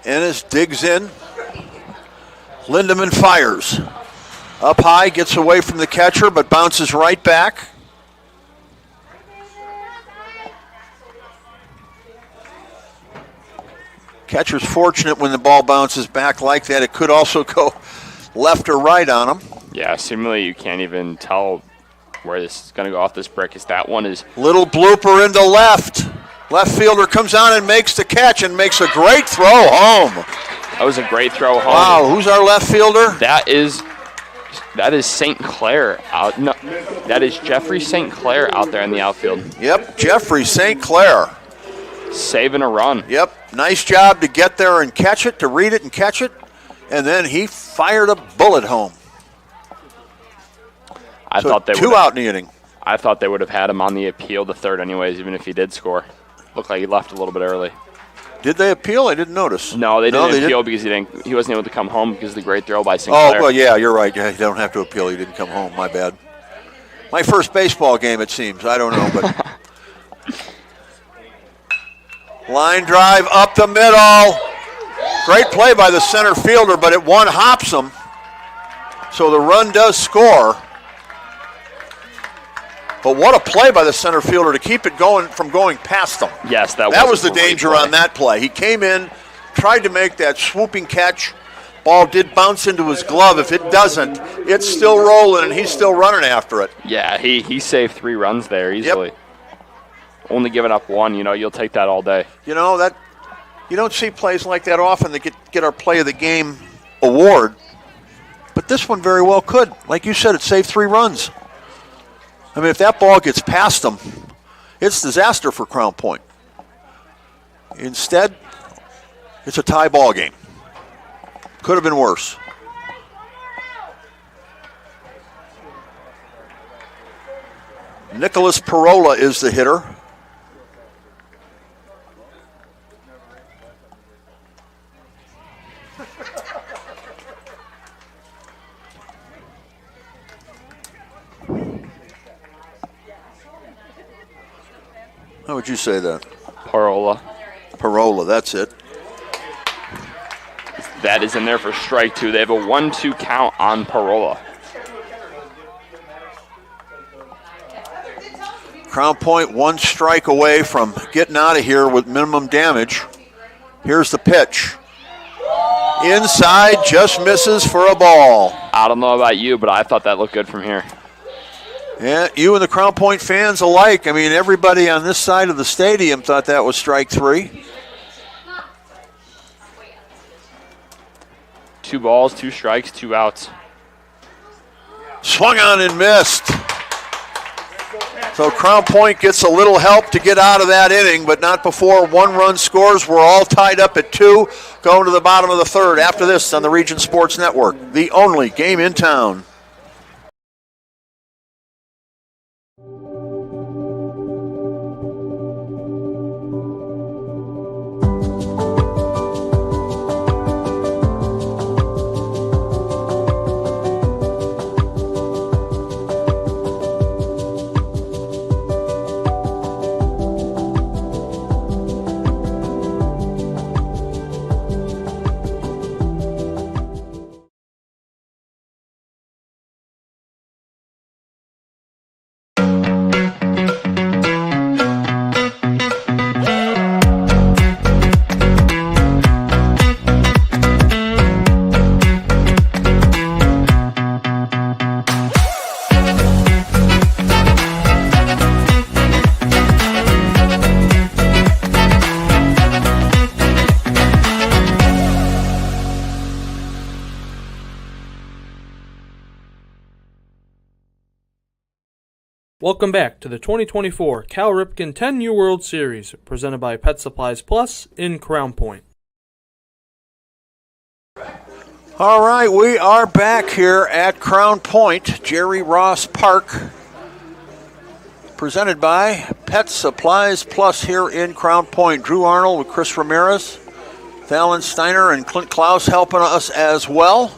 Ennis digs in. Lindemann fires. Up high, gets away from the catcher, but bounces right back. Catcher's fortunate when the ball bounces back like that. It could also go left or right on him. Yeah, seemingly you can't even tell where this is going to go off this brick. As that one is... Little blooper into left. Left fielder comes on and makes the catch and makes a great throw home. That was a great throw home. Wow, who's our left fielder? That is St. Clair out. No, that is Jeffrey St. Clair out there in the outfield. Yep, Jeffrey St. Clair. Saving a run. Yep, nice job to get there and catch it, to read it and catch it. And then he fired a bullet home. I thought they 2 out in the inning. I thought they would have had him on the appeal to third anyways, even if he did score. Looked like he left a little bit early. Did they appeal? I didn't notice. No, they didn't appeal because he wasn't able to come home because of the great throw by St. Oh, Clair. well, yeah, you're right. Yeah, you don't have to appeal. He didn't come home. My bad. My first baseball game, it seems. I don't know, but... Line drive up the middle. Great play by the center fielder, but it one-hops him. So the run does score. But what a play by the center fielder to keep it going from going past him. Yes, that was the danger on that play. He came in, tried to make that swooping catch. Ball did bounce into his glove. If it doesn't, it's still rolling, and he's still running after it. Yeah, he saved 3 runs there easily. Yep. Only giving up 1, you'll take that all day. You know, that you don't see plays like that often that get our play of the game award. But this one very well could. Like you said, it saved 3 runs. I mean, if that ball gets past them, it's disaster for Crown Point. Instead, it's a tie ball game. Could have been worse. Nicholas Parola is the hitter. How would you say that? Parola. Parola, that's it. That is in there for strike two. They have a 1-2 count on Parola. Crown Point 1 strike away from getting out of here with minimum damage. Here's the pitch. Inside, just misses for a ball. I don't know about you, but I thought that looked good from here. Yeah, you and the Crown Point fans alike. I mean, everybody on this side of the stadium thought that was strike 3. 2 balls, 2 strikes, 2 outs. Swung on and missed. So Crown Point gets a little help to get out of that inning, but not before 1-run scores. We're all tied up at 2, going to the bottom of the 3rd. After this on the Region Sports Network, the only game in town. Welcome back to the 2024 Cal Ripken 10U World Series, presented by Pet Supplies Plus in Crown Point. All right, we are back here at Crown Point, Jerry Ross Park, presented by Pet Supplies Plus here in Crown Point. Drew Arnold with Chris Ramirez, Fallon Steiner, and Clint Klaus helping us as well.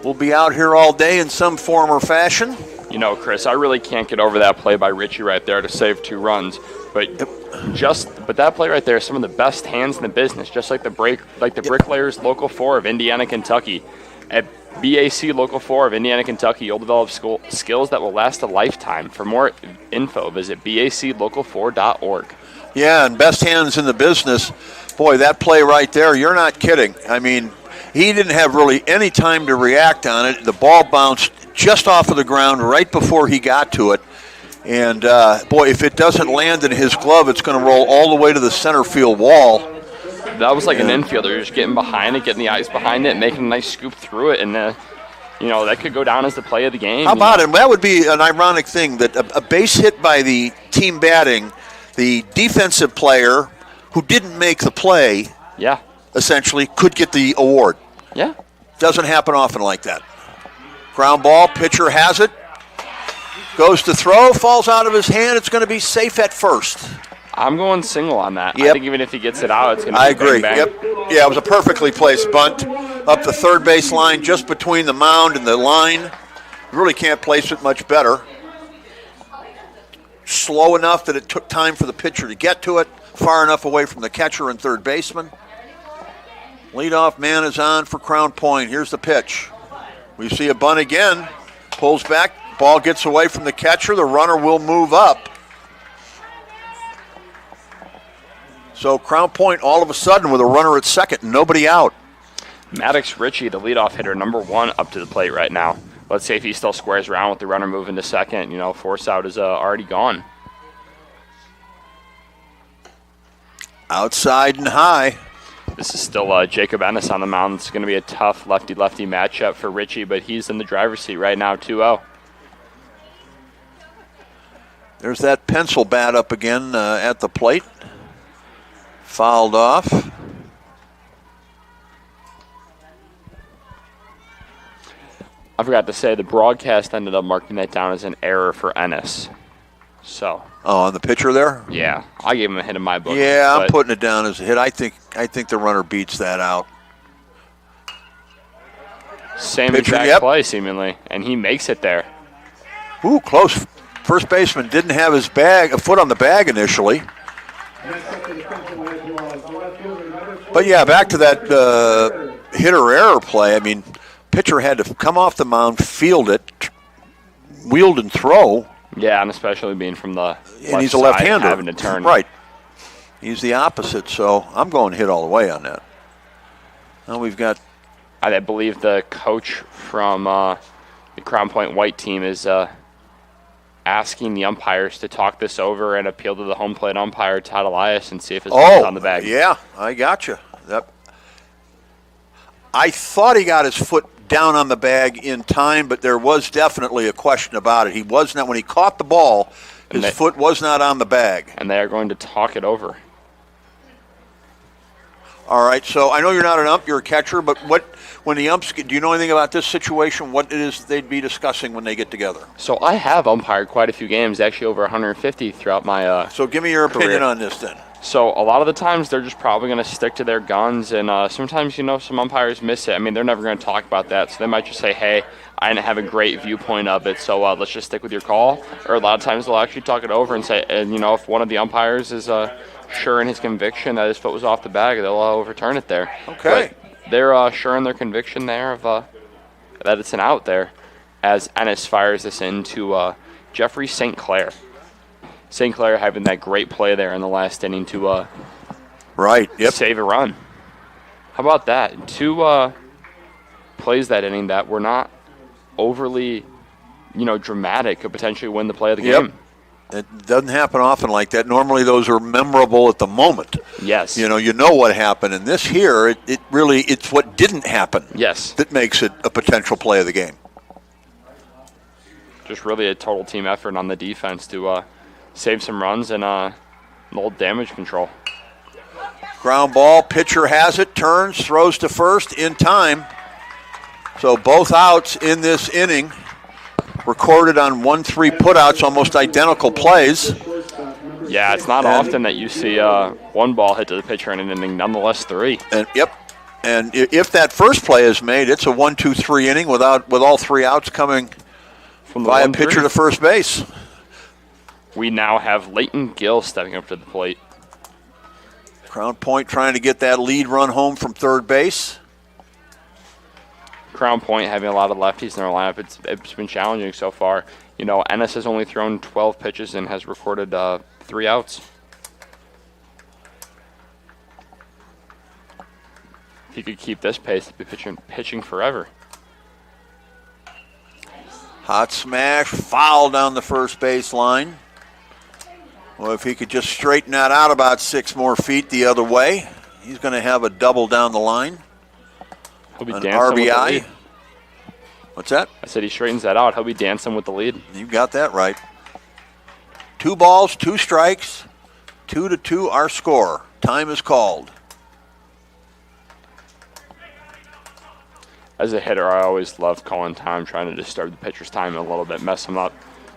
We'll be out here all day in some form or fashion. You know, Chris, I really can't get over that play by Richie right there to save 2 runs. But that play right there is some of the best hands in the business, just like the Bricklayers Local 4 of Indiana, Kentucky. At BAC Local 4 of Indiana, Kentucky, you'll develop skills that will last a lifetime. For more info, visit baclocal4.org. Yeah, and best hands in the business. Boy, that play right there, you're not kidding. I mean, he didn't have really any time to react on it. The ball bounced just off of the ground right before he got to it. And, boy, if it doesn't land in his glove, it's going to roll all the way to the center field wall. That was like an infielder, just getting behind it, getting the eyes behind it, making a nice scoop through it. And, that could go down as the play of the game. How about it? That would be an ironic thing, that a base hit by the team batting, the defensive player who didn't make the play, essentially, could get the award. Yeah. Doesn't happen often like that. Ground ball, pitcher has it, goes to throw, falls out of his hand. It's going to be safe at first. I'm going single on that. Yep. I think even if he gets it out, it's going to be I agree. bang, bang. Yep. Yeah, it was a perfectly placed bunt up the third base line, just between the mound and the line. You really can't place it much better. Slow enough that it took time for the pitcher to get to it, far enough away from the catcher and third baseman. Leadoff man is on for Crown Point. Here's the pitch. We see a bunt again. Pulls back. Ball gets away from the catcher. The runner will move up. So Crown Point all of a sudden with a runner at second and nobody out. Maddox Ritchie, the leadoff hitter, number 1 up to the plate right now. Let's see if he still squares around with the runner moving to second. Force out is already gone. Outside and high. This is still Jacob Ennis on the mound. It's going to be a tough lefty-lefty matchup for Ritchie, but he's in the driver's seat right now, 2-0. There's that pencil bat up again at the plate. Fouled off. I forgot to say the broadcast ended up marking that down as an error for Ennis. So. Oh, on the pitcher there? Yeah, I gave him a hit in my book. Yeah, I'm putting it down as a hit. I think the runner beats that out. Same Pitcher, exact play, seemingly, and he makes it there. Ooh, close. First baseman didn't have his a foot on the bag initially. But yeah, back to that hitter error play. I mean, pitcher had to come off the mound, field it, wield and throw. Yeah, and especially being from the and he's a left-hander, having to turn. Right. He's the opposite, so I'm going hit all the way on that. Now we've got. I believe the coach from the Crown Point White team is asking the umpires to talk this over and appeal to the home plate umpire, Todd Elias, and see if his foot's on the bag. Yeah, I got you. I thought he got his foot down on the bag in time, but there was definitely a question about it. He was not, when he caught the ball, his foot was not on the bag. And they are going to talk it over. All right, so I know you're not an ump, you're a catcher, but when the umps, do you know anything about this situation, what it is they'd be discussing when they get together? So I have umpired quite a few games, actually over 150 throughout my So give me your career. opinion on this then. So a lot of the times they're just probably going to stick to their guns, and sometimes, some umpires miss it. I mean, they're never going to talk about that, so they might just say, hey, I didn't have a great viewpoint of it, so let's just stick with your call. Or a lot of times they'll actually talk it over and say, if one of the umpires is sure in his conviction that his foot was off the bag, they'll overturn it there. Okay. But they're sure in their conviction there of that it's an out there, as Ennis fires this into Jeffrey St. Clair. St. Clair having that great play there in the last inning to save a run. How about that? Two plays that inning that were not overly, dramatic, could potentially win the play of the game. It doesn't happen often like that. Normally those are memorable at the moment. Yes. You know what happened. And this here, it's what didn't happen. Yes. That makes it a potential play of the game. Just really a total team effort on the defense to save some runs and hold damage control. Ground ball, pitcher has it, turns, throws to first in time. So both outs in this inning. Recorded on 1-3 putouts, almost identical plays. Yeah, it's not often that you see one ball hit to the pitcher in an inning, nonetheless 3. And if that first play is made, it's a 1-2-3 inning with all 3 outs coming from the by a pitcher to first base. We now have Leighton Gill stepping up to the plate. Crown Point trying to get that lead run home from third base. Crown Point having a lot of lefties in their lineup. It's been challenging so far. Ennis has only thrown 12 pitches and has recorded 3 outs. If he could keep this pace, he'd be pitching forever. Hot smash, foul down the first base line. Well, if he could just straighten that out about 6 more feet the other way, he's going to have a double down the line. He'll be an dancing RBI. with the lead. What's that? I said he straightens that out. He'll be dancing with the lead. You got that right. 2 balls, 2 strikes, 2-2 our score. Time is called. As a hitter, I always love calling time, trying to disturb the pitcher's time a little bit, mess him up.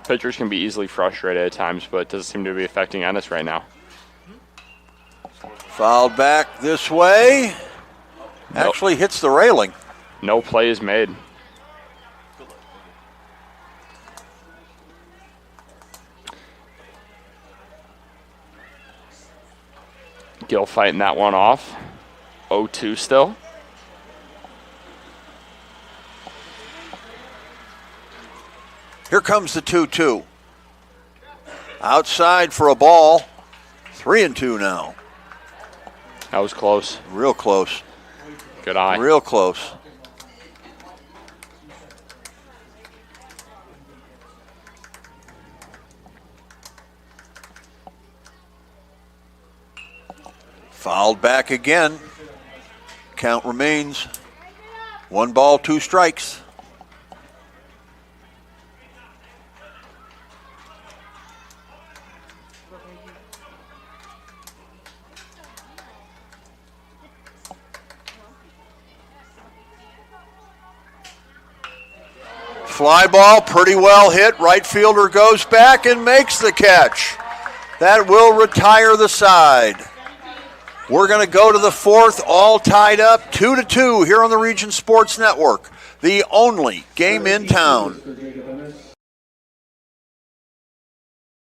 Pitchers can be easily frustrated at times, but it doesn't seem to be affecting Ennis right now. Fouled back this way. Actually hits the railing. No play is made. Gill fighting that one off. 0-2 still. Here comes the 2-2. Outside for a ball. 3-2 now. That was close. Real close. Good eye. Real close. Fouled back again. Count remains 1 ball, 2 strikes. Fly ball, pretty well hit. Right fielder goes back and makes the catch. That will retire the side. We're going to go to the fourth, all tied up 2-2 here on the Region Sports Network, the only game in town.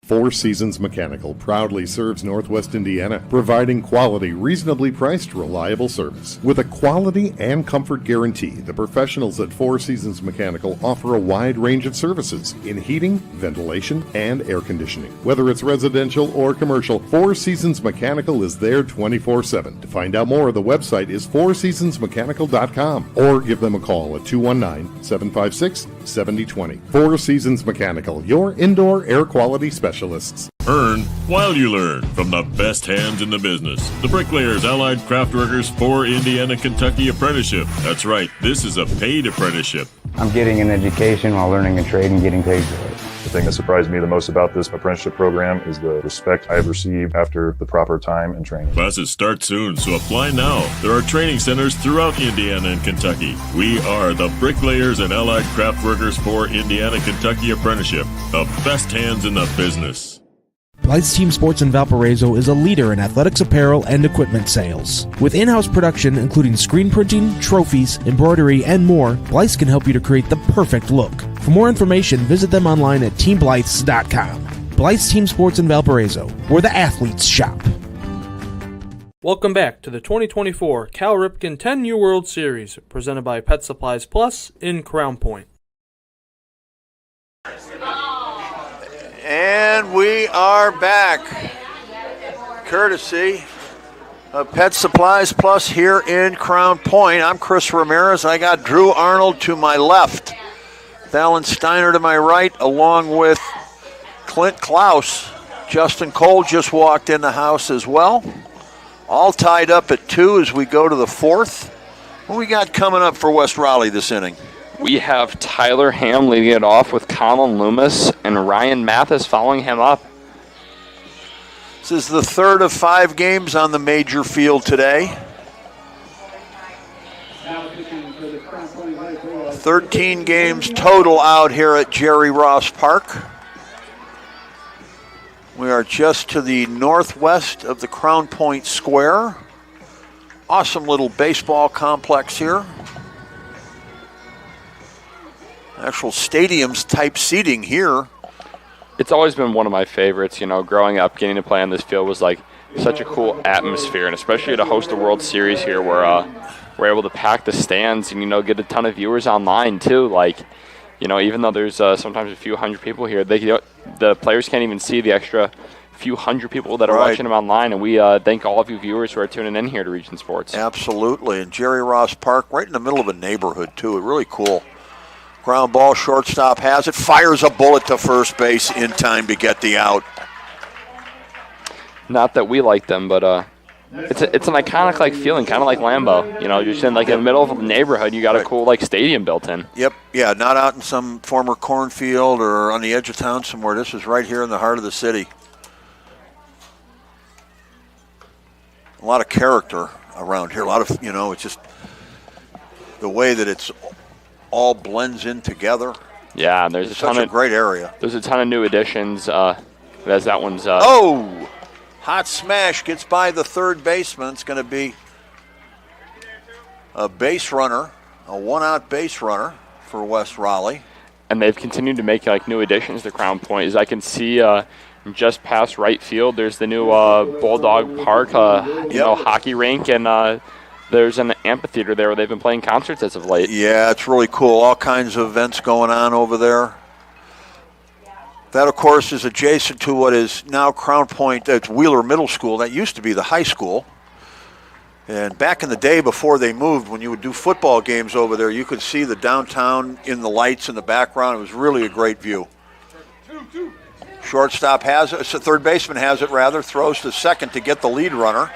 Four Seasons Mechanical proudly serves Northwest Indiana, providing quality, reasonably priced, reliable service. With a quality and comfort guarantee, the professionals at Four Seasons Mechanical offer a wide range of services in heating, ventilation, and air conditioning. Whether it's residential or commercial, Four Seasons Mechanical is there 24/7. To find out more, the website is fourseasonsmechanical.com or give them a call at 219-756-7020. Four Seasons Mechanical, your indoor air quality specialist. Earn while you learn from the best hands in the business. The Bricklayers Allied Craft Workers for Indiana, Kentucky Apprenticeship. That's right, this is a paid apprenticeship. I'm getting an education while learning a trade and getting paid for it. The thing that surprised me the most about this apprenticeship program is the respect I have received after the proper time and training. Classes start soon, so apply now. There are training centers throughout Indiana and Kentucky. We are the Bricklayers and Allied Craft Workers for Indiana, Kentucky Apprenticeship. The best hands in the business. Blythe's Team Sports in Valparaiso is a leader in athletics apparel and equipment sales. With in-house production including screen printing, trophies, embroidery, and more, Blythe's can help you to create the perfect look. For more information, visit them online at teamblythes.com. Blythe's Team Sports in Valparaiso, where the athletes shop. Welcome back to the 2024 Cal Ripken 10U World Series, presented by Pet Supplies Plus in Crown Point. And we are back, courtesy of Pet Supplies Plus here in Crown Point. I'm Chris Ramirez. I got Drew Arnold to my left, Valen Steiner to my right, along with Clint Klaus. Justin Cole just walked in the house as well. All tied up at 2 as we go to the fourth. What we got coming up for West Raleigh this inning? We have Tyler Ham leading it off with Colin Loomis and Ryan Mathis following him up. This is the third of 5 games on the major field today. 13 games total out here at Jerry Ross Park. We are just to the northwest of the Crown Point Square. Awesome little baseball complex here. Actual stadiums type seating here. It's always been one of my favorites. You know, growing up, getting to play on this field was like such a cool atmosphere, and especially to host a World Series here where we're able to pack the stands and, you know, get a ton of viewers online too. Like, you know, even though there's sometimes a few hundred people here, the players can't even see the extra few hundred people that are watching them online, and we thank all of you viewers who are tuning in here to Region Sports. Absolutely, and Jerry Ross Park right in the middle of a neighborhood too. Really cool. Ground ball, shortstop has it, fires a bullet to first base in time to get the out. Not that we like them, but it's an iconic like feeling, kind of like Lambeau. You know, you're just in like in the middle of a neighborhood, you got a cool like stadium built in. Yep, yeah, not out in some former cornfield or on the edge of town somewhere. This is right here in the heart of the city. A lot of character around here. A lot of, you know, it's just the way that it's all blends in together. Yeah, and there's it's such a great area. There's a ton of new additions. As that one's. Oh, hot smash gets by the third baseman. It's going to be a base runner, a one-out base runner for West Raleigh. And they've continued to make like new additions to Crown Point. As I can see, just past right field, there's the new Bulldog Park, hockey rink, and there's an amphitheater there where they've been playing concerts as of late. Yeah, it's really cool. All kinds of events going on over there. That, of course, is adjacent to what is now Crown Point. It's Wheeler Middle School. That used to be the high school. And back in the day before they moved, when you would do football games over there, you could see the downtown in the lights in the background. It was really a great view. Shortstop has it. So third baseman has it, rather. Throws to second to get the lead runner.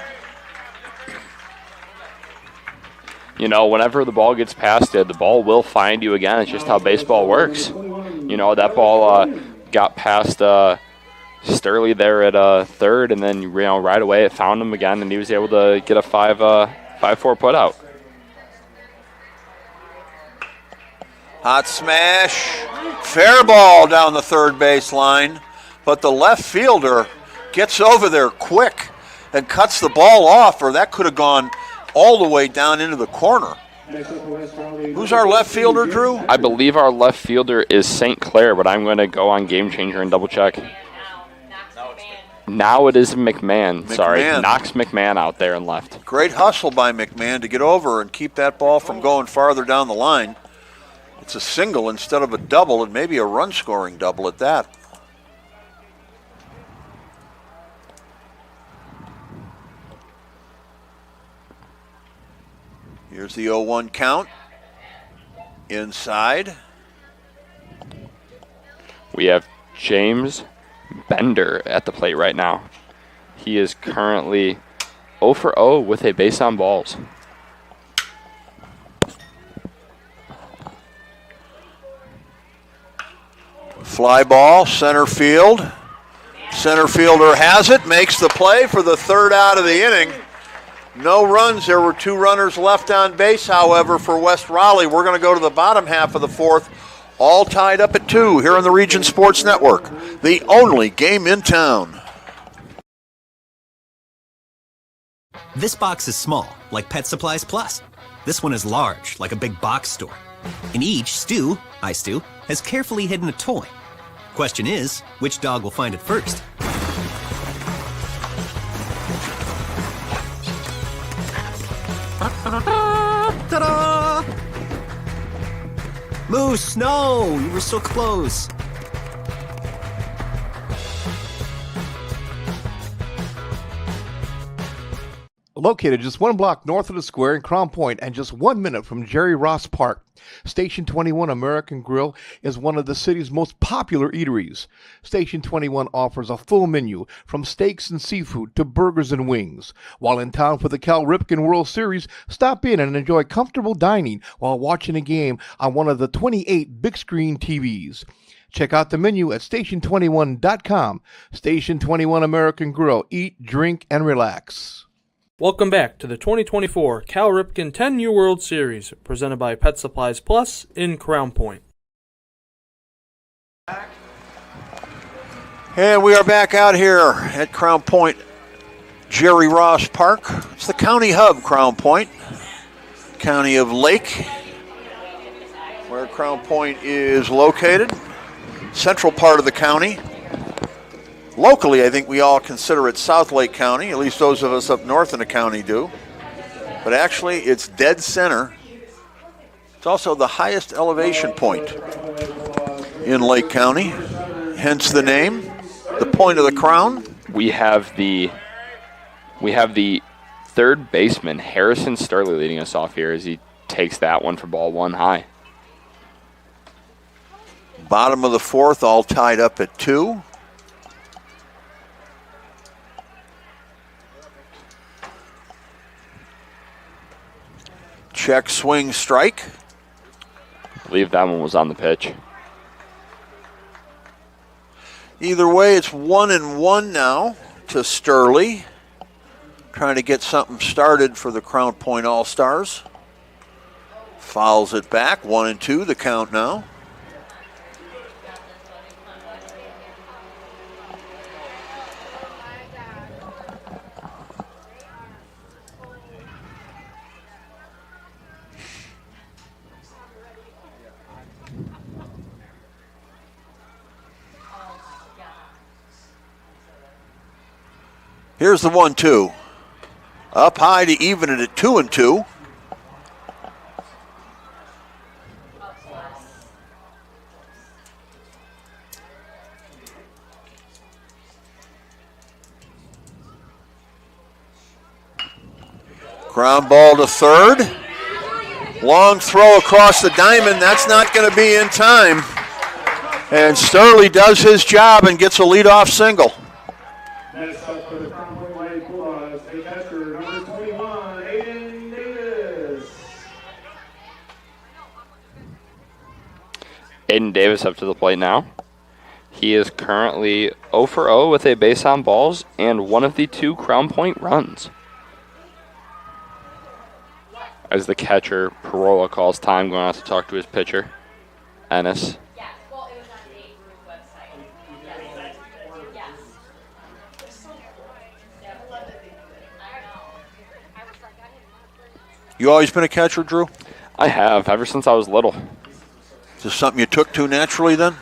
You know, whenever the ball gets past it, the ball will find you again. It's just how baseball works. You know, that ball got past Sturley there at third, and then, you know, right away it found him again, and he was able to get a 5-4 put out. Hot smash. Fair ball down the third base line, but the left fielder gets over there quick and cuts the ball off, or that could have gone all the way down into the corner. Who's our left fielder, Drew? I believe our left fielder is St. Clair, but I'm going to go on Game Changer and double check. Now it is McMahon. Sorry, Knox McMahon out there and left. Great hustle by McMahon to get over and keep that ball from going farther down the line. It's a single instead of a double, and maybe a run-scoring double at that. Here's the 0-1 count. Inside. We have James Bender at the plate right now. He is currently 0 for 0 with a base on balls. Fly ball, center field. Center fielder has it, makes the play for the third out of the inning. No runs. There were 2 runners left on base, however, for West Raleigh. We're going to go to the bottom half of the fourth, all tied up at 2 here on the Region Sports Network, the only game in town. This box is small, like Pet Supplies Plus. This one is large, like a big box store. In each, Stu, has carefully hidden a toy. Question is, which dog will find it first? Ta-da! Moose, no! You were so close. Located just 1 block north of the square in Crown Point and just 1 minute from Jerry Ross Park, Station 21 American Grill is one of the city's most popular eateries. Station 21 offers a full menu from steaks and seafood to burgers and wings. While in town for the Cal Ripken World Series, stop in and enjoy comfortable dining while watching a game on one of the 28 big screen TVs. Check out the menu at station21.com. Station 21 American Grill. Eat, drink, and relax. Welcome back to the 2024 Cal Ripken 10U World Series, presented by Pet Supplies Plus in Crown Point. And we are back out here at Crown Point, Jerry Ross Park. It's the county hub, Crown Point, county of Lake, where Crown Point is located, central part of the county. Locally, I think we all consider it South Lake County, at least those of us up north in the county do. But actually, it's dead center. It's also the highest elevation point in Lake County, hence the name, the point of the crown. We have the third baseman, Harrison Sturley, leading us off here as he takes that one for ball 1 high. Bottom of the fourth, all tied up at 2. Check, swing, strike. I believe that one was on the pitch. Either way, it's 1-1 now to Sturley. Trying to get something started for the Crown Point All-Stars. Fouls it back, 1-2 the count now. Here's the 1-2. Up high to even it at 2-2. Ground ball to third. Long throw across the diamond. That's not going to be in time. And Sturley does his job and gets a leadoff single. Aiden Davis up to the plate now. He is currently 0 for 0 with a base on balls and one of the 2 Crown Point runs. As the catcher, Parola, calls time, going out to talk to his pitcher. Ennis. You always been a catcher, Drew? I have, ever since I was little. Is this something you took to naturally then?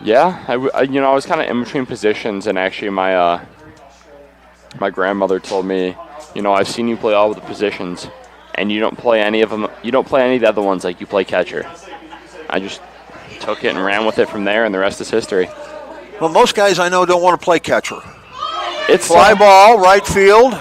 Yeah, I was kind of in between positions, and actually my grandmother told me, I've seen you play all of the positions, and you don't play any of them. You don't play any of the other ones like you play catcher. I just took it and ran with it from there, and the rest is history. Well, most guys I know don't want to play catcher. It's fly ball, right field.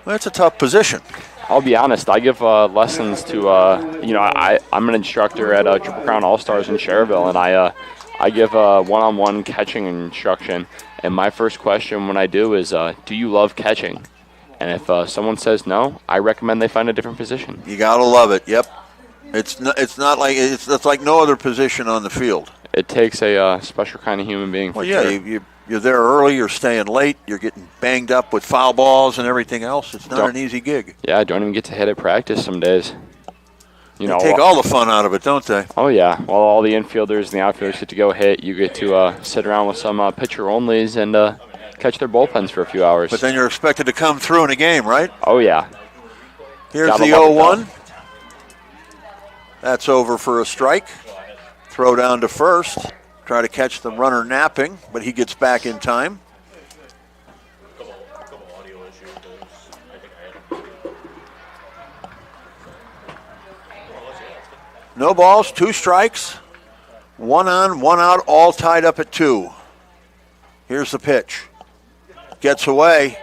That's a tough position. I'll be honest. I give lessons to, I'm an instructor at Triple Crown All-Stars in Cherville, and I give one-on-one catching instruction. And my first question when I do is, do you love catching? And if someone says no, I recommend they find a different position. You gotta love it. Yep. It's like no other position on the field. It takes a special kind of human being. Well, yeah, you're there early, you're staying late, you're getting banged up with foul balls and everything else. It's not an easy gig. Yeah, I don't even get to hit at practice some days. They take all the fun out of it, don't they? Oh, yeah. While all the infielders and the outfielders get to go hit, you get to sit around with some pitcher-onlys and catch their bullpens for a few hours. But then you're expected to come through in a game, right? Oh, yeah. Here's the 0-1. That's over for a strike. Throw down to first. Try to catch the runner napping, but he gets back in time. No balls, 2 strikes. 1 on, 1 out, all tied up at 2. Here's the pitch. Gets away.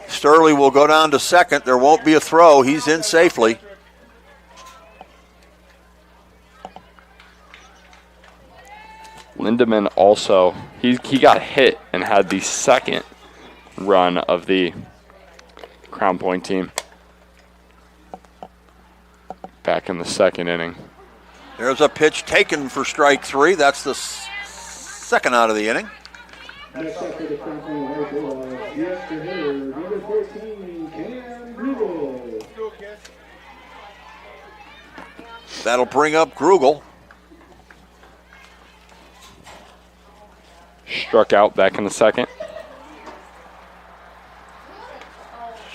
Sturley will go down to second. There won't be a throw. He's in safely. Lindemann also, he got hit and had the second run of the Crown Point team back in the second inning. There's a pitch taken for strike 3. That's the second out of the inning. Next up for the Crown Point White Bulldogs, the extra hitter, number 14, Cam Grugel. That'll bring up Grugel. Struck out back in the second.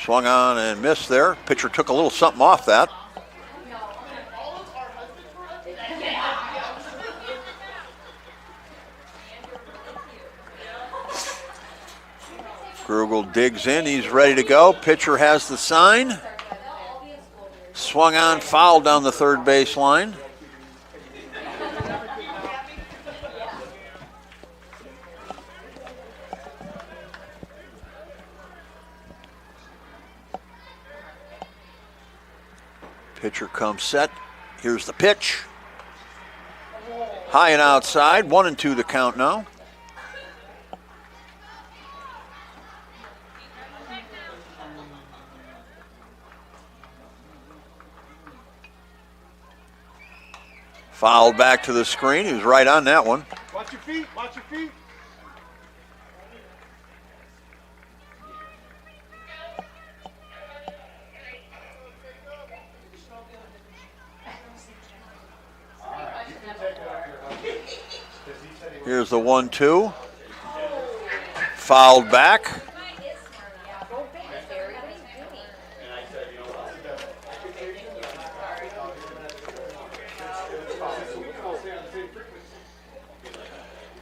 Swung on and missed there. Pitcher took a little something off that. Grugel digs in. He's ready to go. Pitcher has the sign. Swung on, fouled down the third base line. Pitcher comes set. Here's the pitch. High and outside. 1-2 the count now. Fouled back to the screen. He was right on that one. Watch your feet. Watch your feet. Here's the 1-2. Fouled back.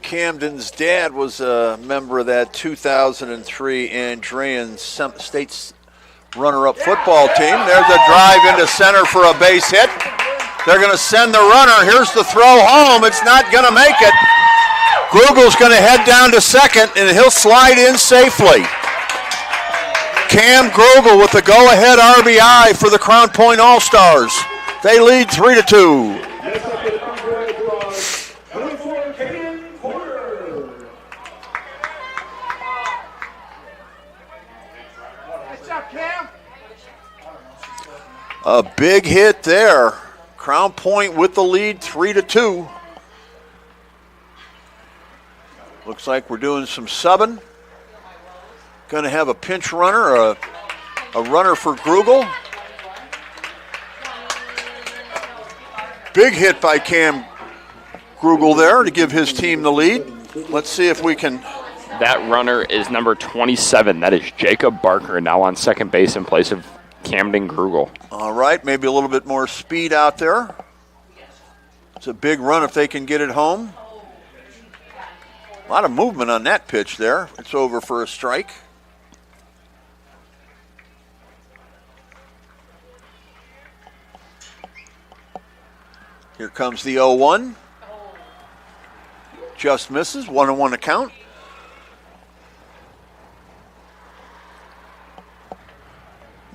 Camden's dad was a member of that 2003 Andrean State's runner-up football team. There's a drive into center for a base hit. They're going to send the runner. Here's the throw home. It's not going to make it. Grugel's going to head down to second, and he'll slide in safely. Cam Grugel with the go-ahead RBI for the Crown Point All-Stars. They lead 3-2. A big hit there. Crown Point with the lead, 3-2. Looks like we're doing some subbing. Going to have a pinch runner, a runner for Grugel. Big hit by Cam Grugel there to give his team the lead. Let's see if we can. That runner is number 27. That is Jacob Barker, now on second base in place of Camden Grugel. All right, maybe a little bit more speed out there. It's a big run if they can get it home. A lot of movement on that pitch there. It's over for a strike. Here comes the 0-1. Just misses, 1-1 account.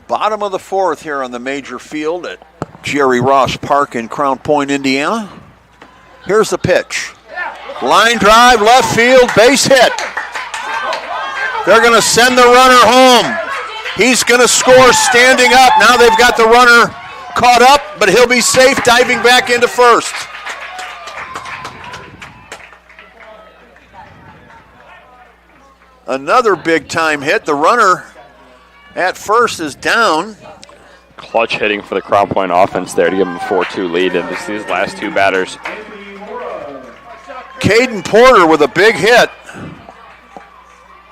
Bottom of the fourth here on the major field at Jerry Ross Park in Crown Point, Indiana. Here's the pitch. Line drive, left field, base hit. They're going to send the runner home. He's going to score standing up. Now they've got the runner caught up, but he'll be safe diving back into first. Another big-time hit. The runner at first is down. Clutch hitting for the Crown Point offense there to give them a 4-2 lead in these last two batters. Caden Porter with a big hit.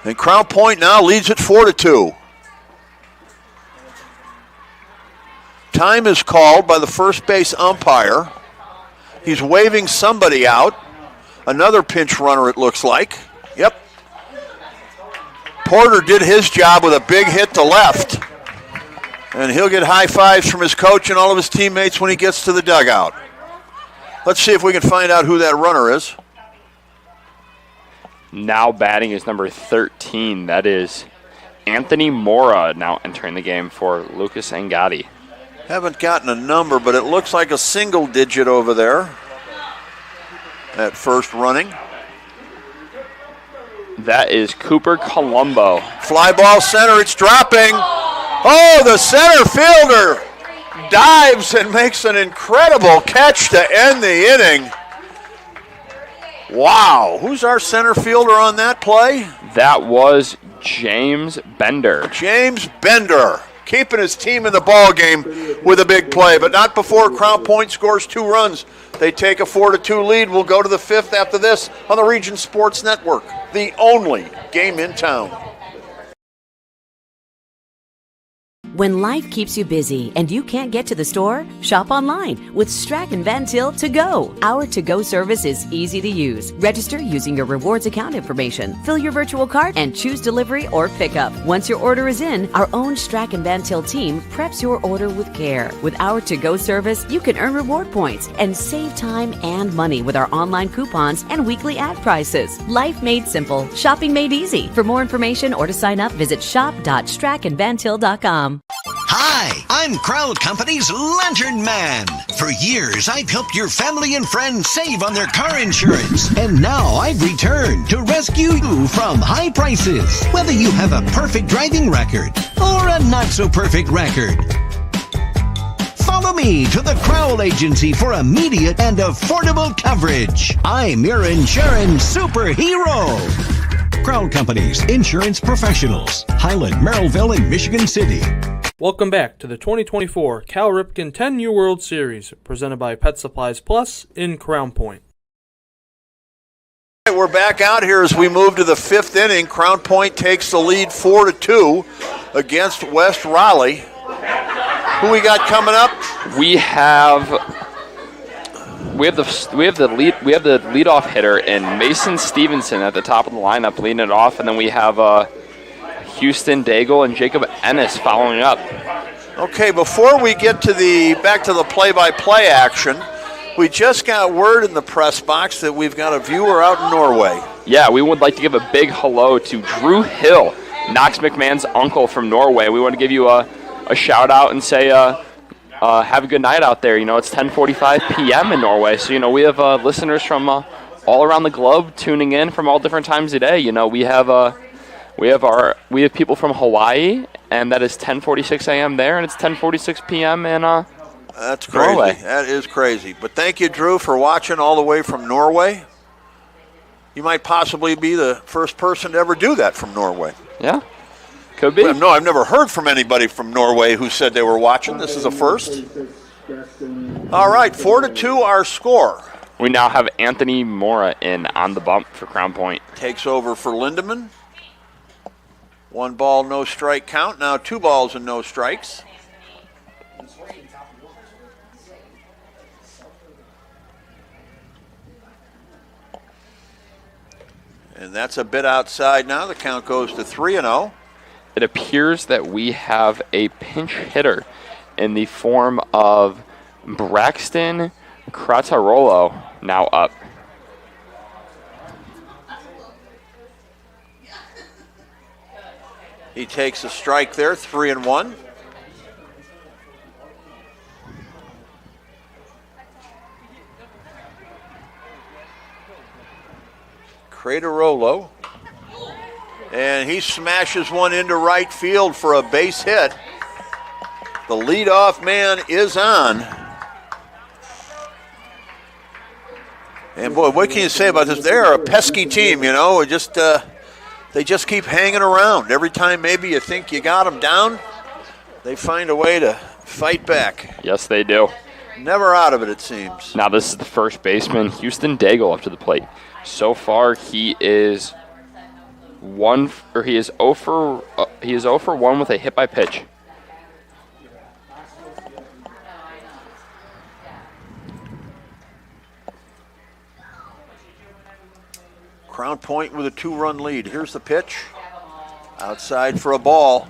And Crown Point now leads it 4-2. Time is called by the first base umpire. He's waving somebody out. Another pinch runner, it looks like. Yep. Porter did his job with a big hit to left. And he'll get high fives from his coach and all of his teammates when he gets to the dugout. Let's see if we can find out who that runner is. Now batting is number 13. That is Anthony Mora now entering the game for Lucas Angadi. Haven't gotten a number, but it looks like a single digit over there at first running. That is Cooper Colombo. Fly ball center, it's dropping. Oh, the center fielder dives and makes an incredible catch to end the inning. Wow, who's our center fielder on that play? That was James Bender. James Bender keeping his team in the ball game with a big play, but not before Crown Point scores 2 runs. They take a 4-2 lead. We'll go to the 5th after this on the Region Sports Network, the only game in town. When life keeps you busy and you can't get to the store, shop online with Strachan Van Til To Go. Our to-go service is easy to use. Register using your rewards account information, fill your virtual cart, and choose delivery or pickup. Once your order is in, our own Strachan Van Til team preps your order with care. With our to-go service, you can earn reward points and save time and money with our online coupons and weekly ad prices. Life made simple, shopping made easy. For more information or to sign up, visit shop.strachanvantil.com. Hi, I'm Crowd Company's Lantern Man. For years, I've helped your family and friends save on their car insurance. And now I've returned to rescue you from high prices. Whether you have a perfect driving record or a not-so-perfect record. Follow me to the Crowd Agency for immediate and affordable coverage. I'm your insurance superhero. Crowd Company's insurance professionals. Highland, Merrillville, and Michigan City. Welcome back to the 2024 Cal Ripken 10U World Series, presented by Pet Supplies Plus in Crown Point. We're back out here as we move to the 5th inning. Crown Point takes the lead 4-2 against West Raleigh. Who we got coming up? We have the leadoff hitter in Mason Stevenson at the top of the lineup leading it off, and then we have Houston Daigle and Jacob Ennis following up. Okay, before we get to back to the play-by-play action, we just got word in the press box that we've got a viewer out in Norway. Yeah, we would like to give a big hello to Drew Hill, Knox McMahon's uncle from Norway. We want to give you a shout out and say have a good night out there. You know, it's 10:45 p.m. in Norway, so you know we have listeners from all around the globe tuning in from all different times of day. You know, we have people from Hawaii, and that is 10:46 a.m. there, and it's 10:46 p.m. in That's crazy. Norway. That is crazy. But thank you, Drew, for watching all the way from Norway. You might possibly be the first person to ever do that from Norway. Yeah, could be. Well, no, I've never heard from anybody from Norway who said they were watching. This is a first. All right, 4-2 our score. We now have Anthony Mora in on the bump for Crown Point. Takes over for Lindemann. 1 ball, no strike count. Now 2 balls and no strikes. And that's a bit outside now. The count goes to 3-0. It appears that we have a pinch hitter in the form of Braxton Cratarolo now up. He takes a strike there, 3-1. Cratarolo. And he smashes one into right field for a base hit. The leadoff man is on. And boy, what can you say about this? They're a pesky team, you know. They just keep hanging around. Every time maybe you think you got them down, they find a way to fight back. Yes, they do. Never out of it, it seems. Now this is the first baseman, Houston Daigle, up to the plate. So far, he is 0 for 1 with a hit by pitch. Crown Point with a 2-run lead. Here's the pitch. Outside for a ball.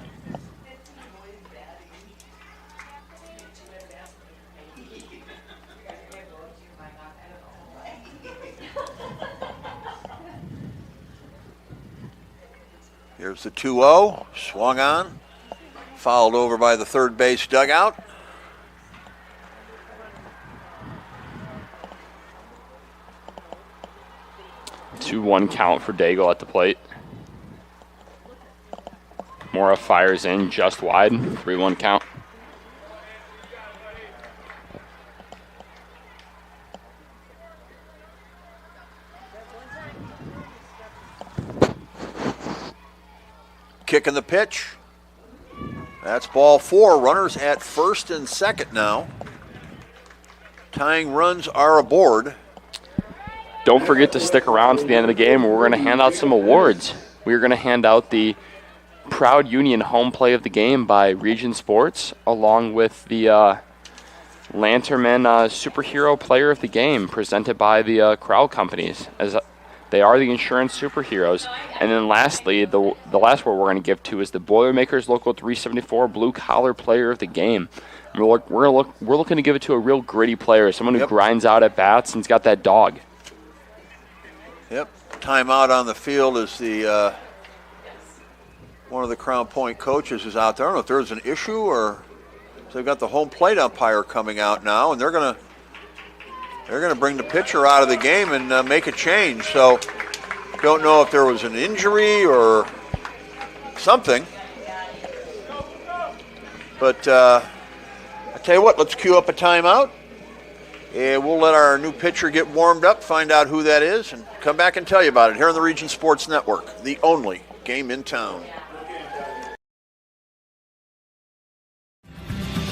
Here's the 2-0. Swung on. Fouled over by the third base dugout. One count for Daigle at the plate. Mora fires in just wide. 3-1 count. Kicking the pitch. That's ball 4. Runners at first and second now. Tying runs are aboard. Don't forget to stick around to the end of the game. We're going to hand out some awards. We're going to hand out the Proud Union Home Play of the Game by Region Sports, along with the Lanternman Superhero Player of the Game, presented by the Crowd Companies, as they are the insurance superheroes. And then lastly, the last award we're going to give to is the Boilermakers Local 374 Blue Collar Player of the Game. We're looking to give it to a real gritty player, someone who grinds out at bats and's got that dog. Yep. Timeout on the field is the one of the Crown Point coaches is out there. I don't know if there's an issue or so they've got the home plate umpire coming out now, and they're gonna bring the pitcher out of the game and make a change. So don't know if there was an injury or something. But I tell you what, let's cue up a timeout. And we'll let our new pitcher get warmed up, find out who that is, and come back and tell you about it here on the Region Sports Network, the only game in town.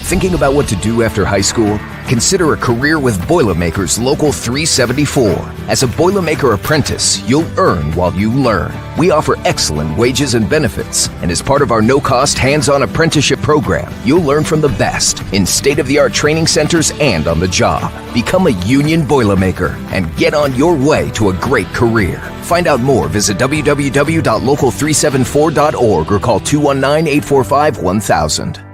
Thinking about what to do after high school? Consider a career with Boilermakers Local 374. As a Boilermaker apprentice, you'll earn while you learn. We offer excellent wages and benefits, and as part of our no-cost hands-on apprenticeship program, you'll learn from the best in state-of-the-art training centers and on the job. Become a union Boilermaker and get on your way to a great career. Find out more, visit www.local374.org or call 219-845-1000.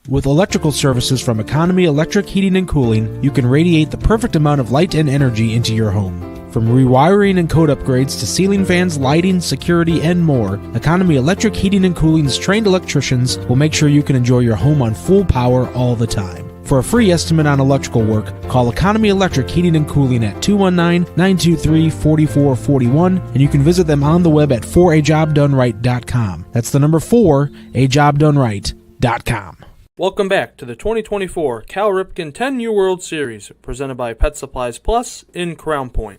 With electrical services from Economy Electric Heating and Cooling, you can radiate the perfect amount of light and energy into your home. From rewiring and code upgrades to ceiling fans, lighting, security, and more, Economy Electric Heating and Cooling's trained electricians will make sure you can enjoy your home on full power all the time. For a free estimate on electrical work, call Economy Electric Heating and Cooling at 219-923-4441, and you can visit them on the web at 4ajobdoneright.com. That's the number 4ajobdoneright.com. Welcome back to the 2024 Cal Ripken 10U World Series, presented by Pet Supplies Plus in Crown Point.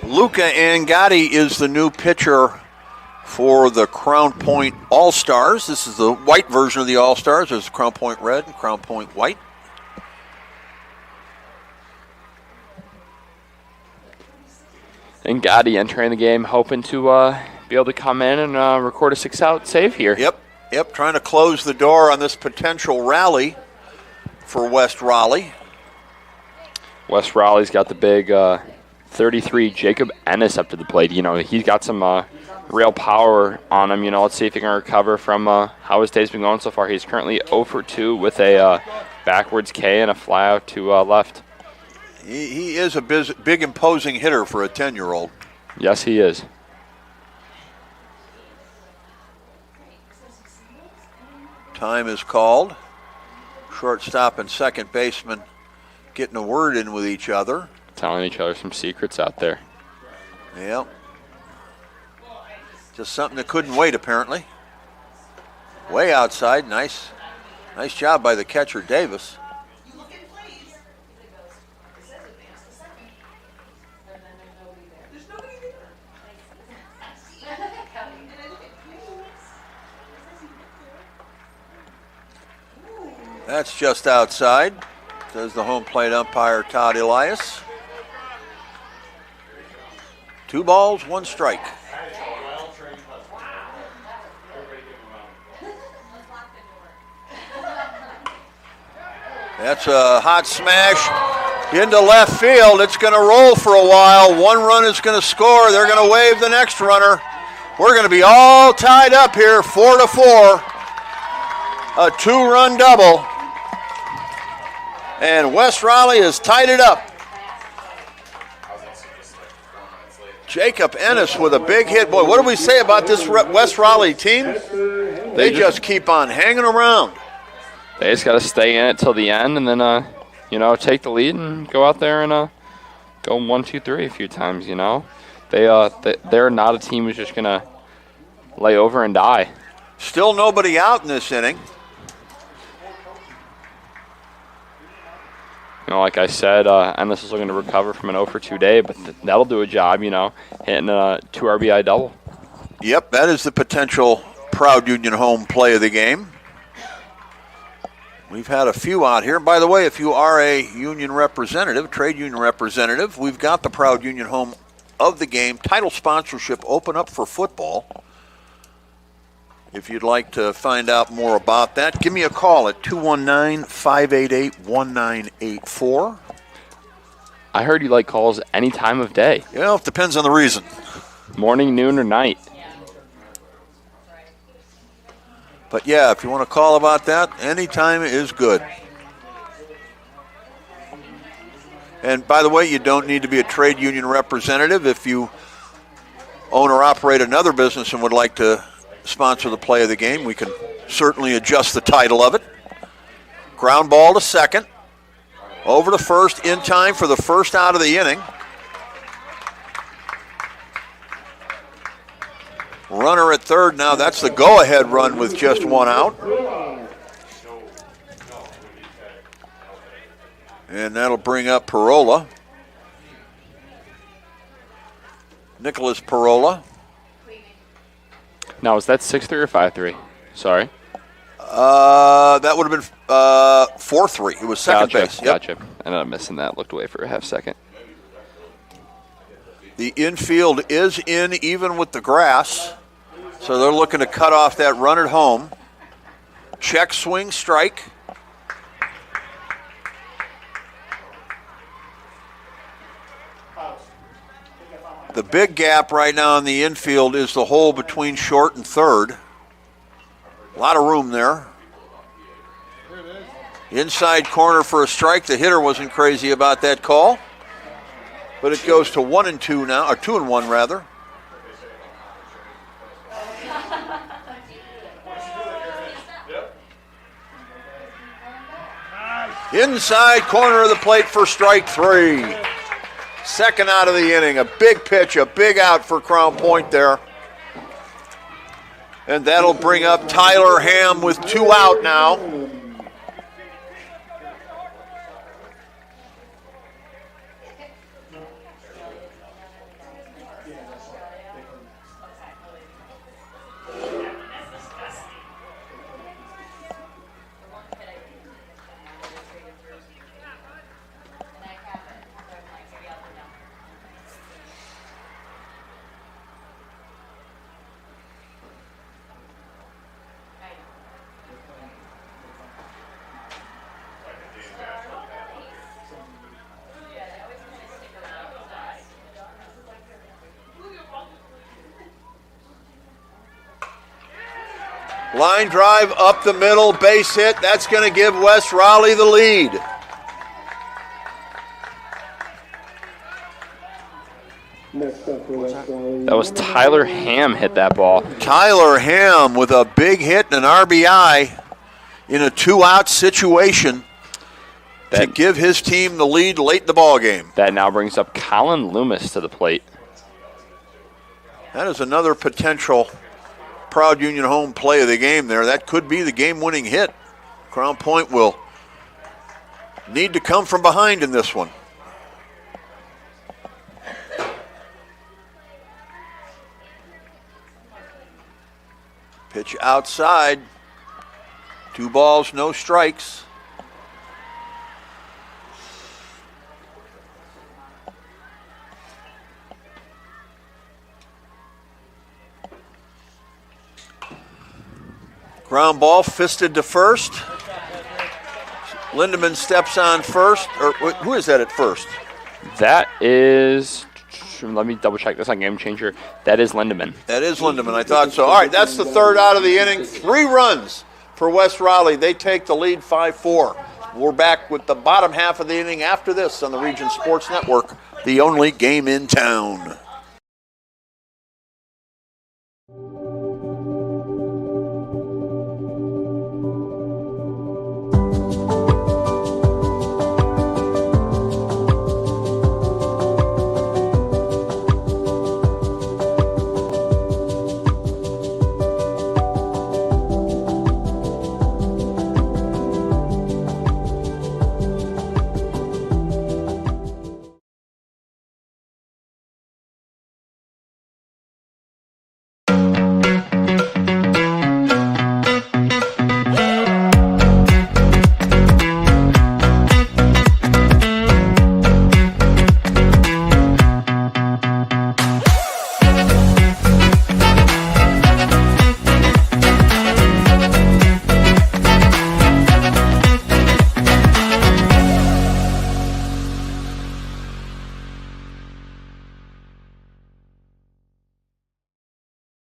Luca Angatti is the new pitcher for the Crown Point All-Stars. This is the white version of the All-Stars. There's Crown Point Red and Crown Point White. And Gotti entering the game, hoping to be able to come in and record a 6-out save here. Yep, trying to close the door on this potential rally for West Raleigh. West Raleigh's got the big 33 Jacob Ennis up to the plate. You know, he's got some real power on him. You know, let's see if he can recover from how his day's been going so far. He's currently 0 for 2 with a backwards K and a fly out to left. He is a big imposing hitter for a 10-year-old. Yes, he is. Time is called. Shortstop and second baseman getting a word in with each other. Telling each other some secrets out there. Yep. Just something that couldn't wait, apparently. Way outside. Nice job by the catcher, Davis. That's just outside, says the home plate umpire, Todd Elias. 2 balls, 1 strike. That's a hot smash into left field. It's going to roll for a while. 1 run is going to score. They're going to wave the next runner. We're going to be all tied up here, 4-4. A 2-run double. And West Raleigh has tied it up. Jacob Ennis with a big hit. Boy, what do we say about this West Raleigh team? They just keep on hanging around. They just got to stay in it till the end and then, take the lead and go out there and go 1, 2, 3 a few times, you know. They're not a team who's just going to lay over and die. Still nobody out in this inning. You know, like I said, Ennis is looking to recover from an 0 for 2 day, but that'll do a job, you know, hitting a 2 RBI double. Yep, that is the potential Proud Union home play of the game. We've had a few out here. By the way, if you are a union representative, trade union representative, we've got the Proud Union home of the game. Title sponsorship open up for football. If you'd like to find out more about that, give me a call at 219-588-1984. I heard you like calls any time of day. Yeah, it depends on the reason. Morning, noon, or night. But yeah, if you want to call about that, any time is good. And by the way, you don't need to be a trade union representative. If you own or operate another business and would like to sponsor the play of the game, we can certainly adjust the title of it. Ground ball to second. Over to first in time for the first out of the inning. Runner at third now. That's the go-ahead run with just 1 out. And that'll bring up Parola. Nicholas Parola. Now, is that 6-3 or 5-3? Sorry. That would have been 4-3. It was second base. Yep. Gotcha. I ended up missing that. Looked away for a half second. The infield is in even with the grass. So they're looking to cut off that run at home. Check, swing, strike. The big gap right now in the infield is the hole between short and third. A lot of room there. Inside corner for a strike. The hitter wasn't crazy about that call. But it goes to 1-2 now, or 2-1 rather. Inside corner of the plate for strike 3. Second out of the inning. A big pitch, a big out for Crown Point there. And that'll bring up Tyler Ham with 2 out now. Line drive up the middle, base hit. That's going to give West Raleigh the lead. That was Tyler Ham hit that ball. Tyler Ham with a big hit and an RBI in a 2-out situation to give his team the lead late in the ball game. That now brings up Colin Loomis to the plate. That is another potential Proud Union home play of the game there. That could be the game-winning hit. Crown Point will need to come from behind in this one. Pitch outside. 2 balls, no strikes. Ground ball fisted to first. Lindemann steps on first. Or who is that at first? That is, let me double check this on Game Changer. That is Lindemann. That is Lindemann. I thought so. All right, that's the 3rd out of the inning. 3 runs for West Raleigh. They take the lead 5-4. We're back with the bottom half of the inning after this on the Region Sports Network, the only game in town.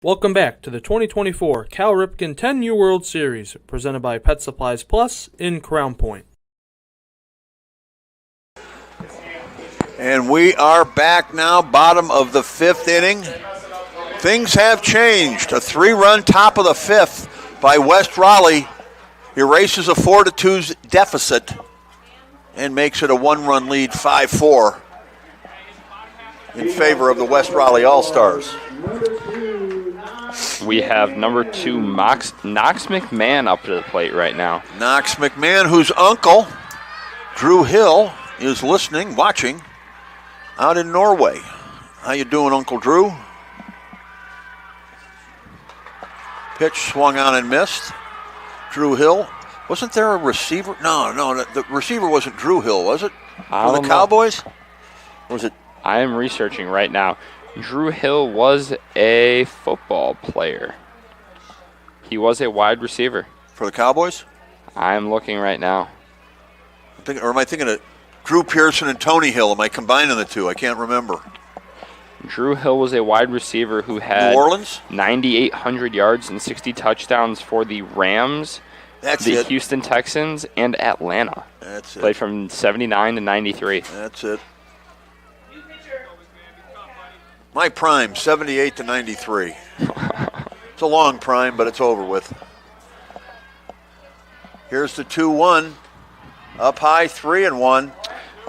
Welcome back to the 2024 Cal Ripken 10U World Series, presented by Pet Supplies Plus in Crown Point. And we are back now, bottom of the 5th inning. Things have changed. A 3-run top of the 5th by West Raleigh erases a 4-2 deficit and makes it a 1-run lead, 5-4, in favor of the West Raleigh All-Stars. We have number 2, Knox McMahon up to the plate right now. Knox McMahon, whose uncle, Drew Hill, is listening, watching, out in Norway. How you doing, Uncle Drew? Pitch swung on and missed. Drew Hill. Wasn't there a receiver? No, the receiver wasn't Drew Hill, was it? For the Cowboys? Or was it? I am researching right now. Drew Hill was a football player. He was a wide receiver. For the Cowboys? I'm looking right now. Or am I thinking of Drew Pearson and Tony Hill? Am I combining the two? I can't remember. Drew Hill was a wide receiver who had New Orleans? 9,800 yards and 60 touchdowns for the Rams, the Houston Texans, and Atlanta. That's it. Played from 79 to 93. That's it. My prime, 78 to 93. It's a long prime, but it's over with. Here's the 2-1. Up high, 3-1.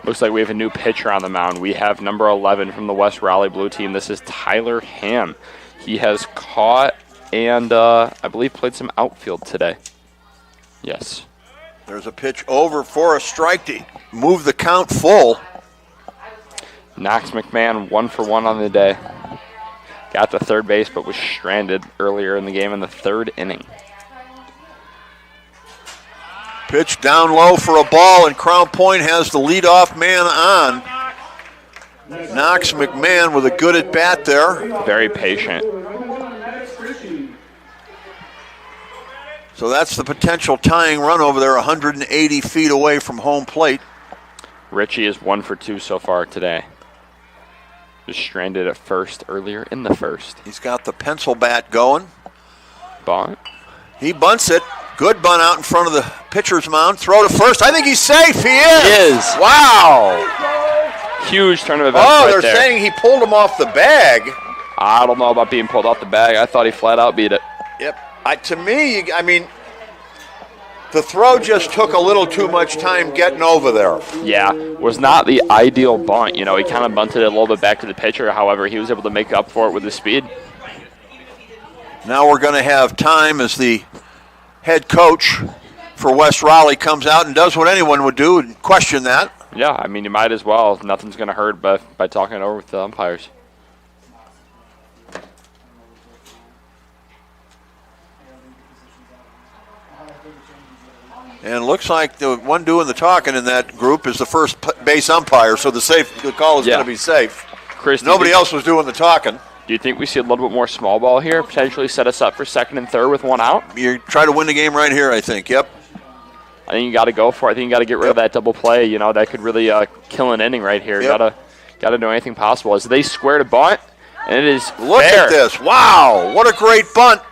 Looks like we have a new pitcher on the mound. We have number 11 from the West Raleigh Blue Team. This is Tyler Ham. He has caught and I believe played some outfield today. Yes. There's a pitch over for a strike to move the count full. Knox McMahon 1 for 1 on the day. Got to third base, but was stranded earlier in the game in the 3rd inning. Pitch down low for a ball, and Crown Point has the leadoff man on. Knox McMahon with a good at bat there. Very patient. So that's the potential tying run over there, 180 feet away from home plate. Richie is 1 for 2 so far today. Just stranded at first earlier in the 1st. He's got the pencil bat going. But He bunts it. Good bunt out in front of the pitcher's mound. Throw to first. I think he's safe. He is. He is. Wow. Huge turn of events they're saying he pulled him off the bag. I don't know about being pulled off the bag. I thought he flat out beat it. Yep. To me, the throw just took a little too much time getting over there. Yeah, was not the ideal bunt. He kind of bunted it a little bit back to the pitcher. However, he was able to make up for it with his speed. Now we're going to have time as the head coach for West Raleigh comes out and does what anyone would do and question that. Yeah, you might as well. Nothing's going to hurt by talking it over with the umpires. And it looks like the one doing the talking in that group is the first base umpire, so the call is going to be safe. Chris, nobody else was doing the talking. Do you think we see a little bit more small ball here, potentially set us up for second and third with one out? You try to win the game right here, I think. Yep. I think you got to go for it. I think you got to get rid of that double play. That could really kill an inning right here. Yep. Got to do anything possible. As they square to bunt, and it is Look fair. at this. Wow, what a great bunt.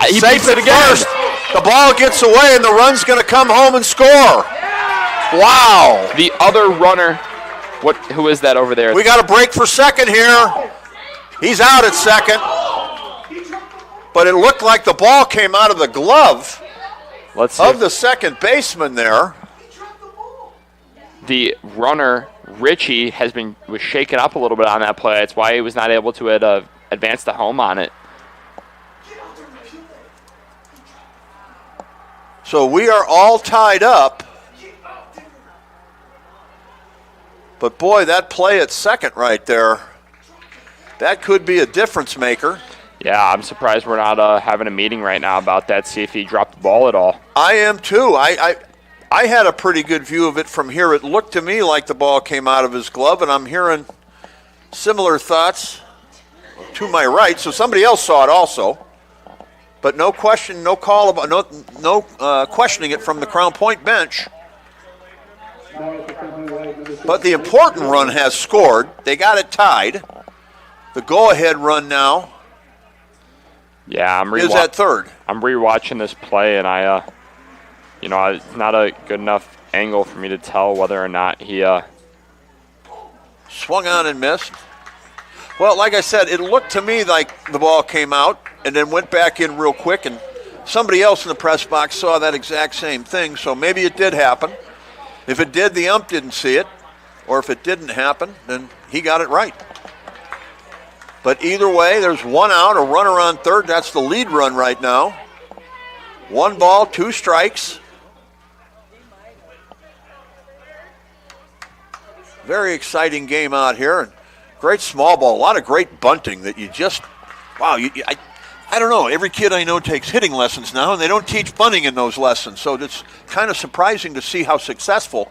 He Safe beats it at again. first. The ball gets away, and the run's going to come home and score. Wow. The other runner, who is that over there? We got a break for second here. He's out at second. But it looked like the ball came out of the glove of the second baseman there. The runner, Richie, was shaken up a little bit on that play. That's why he was not able to advance the home on it. So we are all tied up. But boy, that play at second right there, that could be a difference maker. Yeah, I'm surprised we're not having a meeting right now about that, see if he dropped the ball at all. I am too. I had a pretty good view of it from here. It looked to me like the ball came out of his glove, and I'm hearing similar thoughts to my right. So somebody else saw it also. But no question, no call about no questioning it from the Crown Point bench. But the important run has scored. They got it tied. The go-ahead run now. Yeah, is at third. I'm rewatching this play, and it's not a good enough angle for me to tell whether or not he swung on and missed. Well, like I said, it looked to me like the ball came out and then went back in real quick, and somebody else in the press box saw that exact same thing, so maybe it did happen. If it did, the ump didn't see it, or if it didn't happen, then he got it right. But either way, there's one out, a runner on third. That's the lead run right now. 1 ball, 2 strikes. Very exciting game out here. And great small ball, a lot of great bunting that you just, wow, I don't know. Every kid I know takes hitting lessons now, and they don't teach bunting in those lessons. So it's kind of surprising to see how successful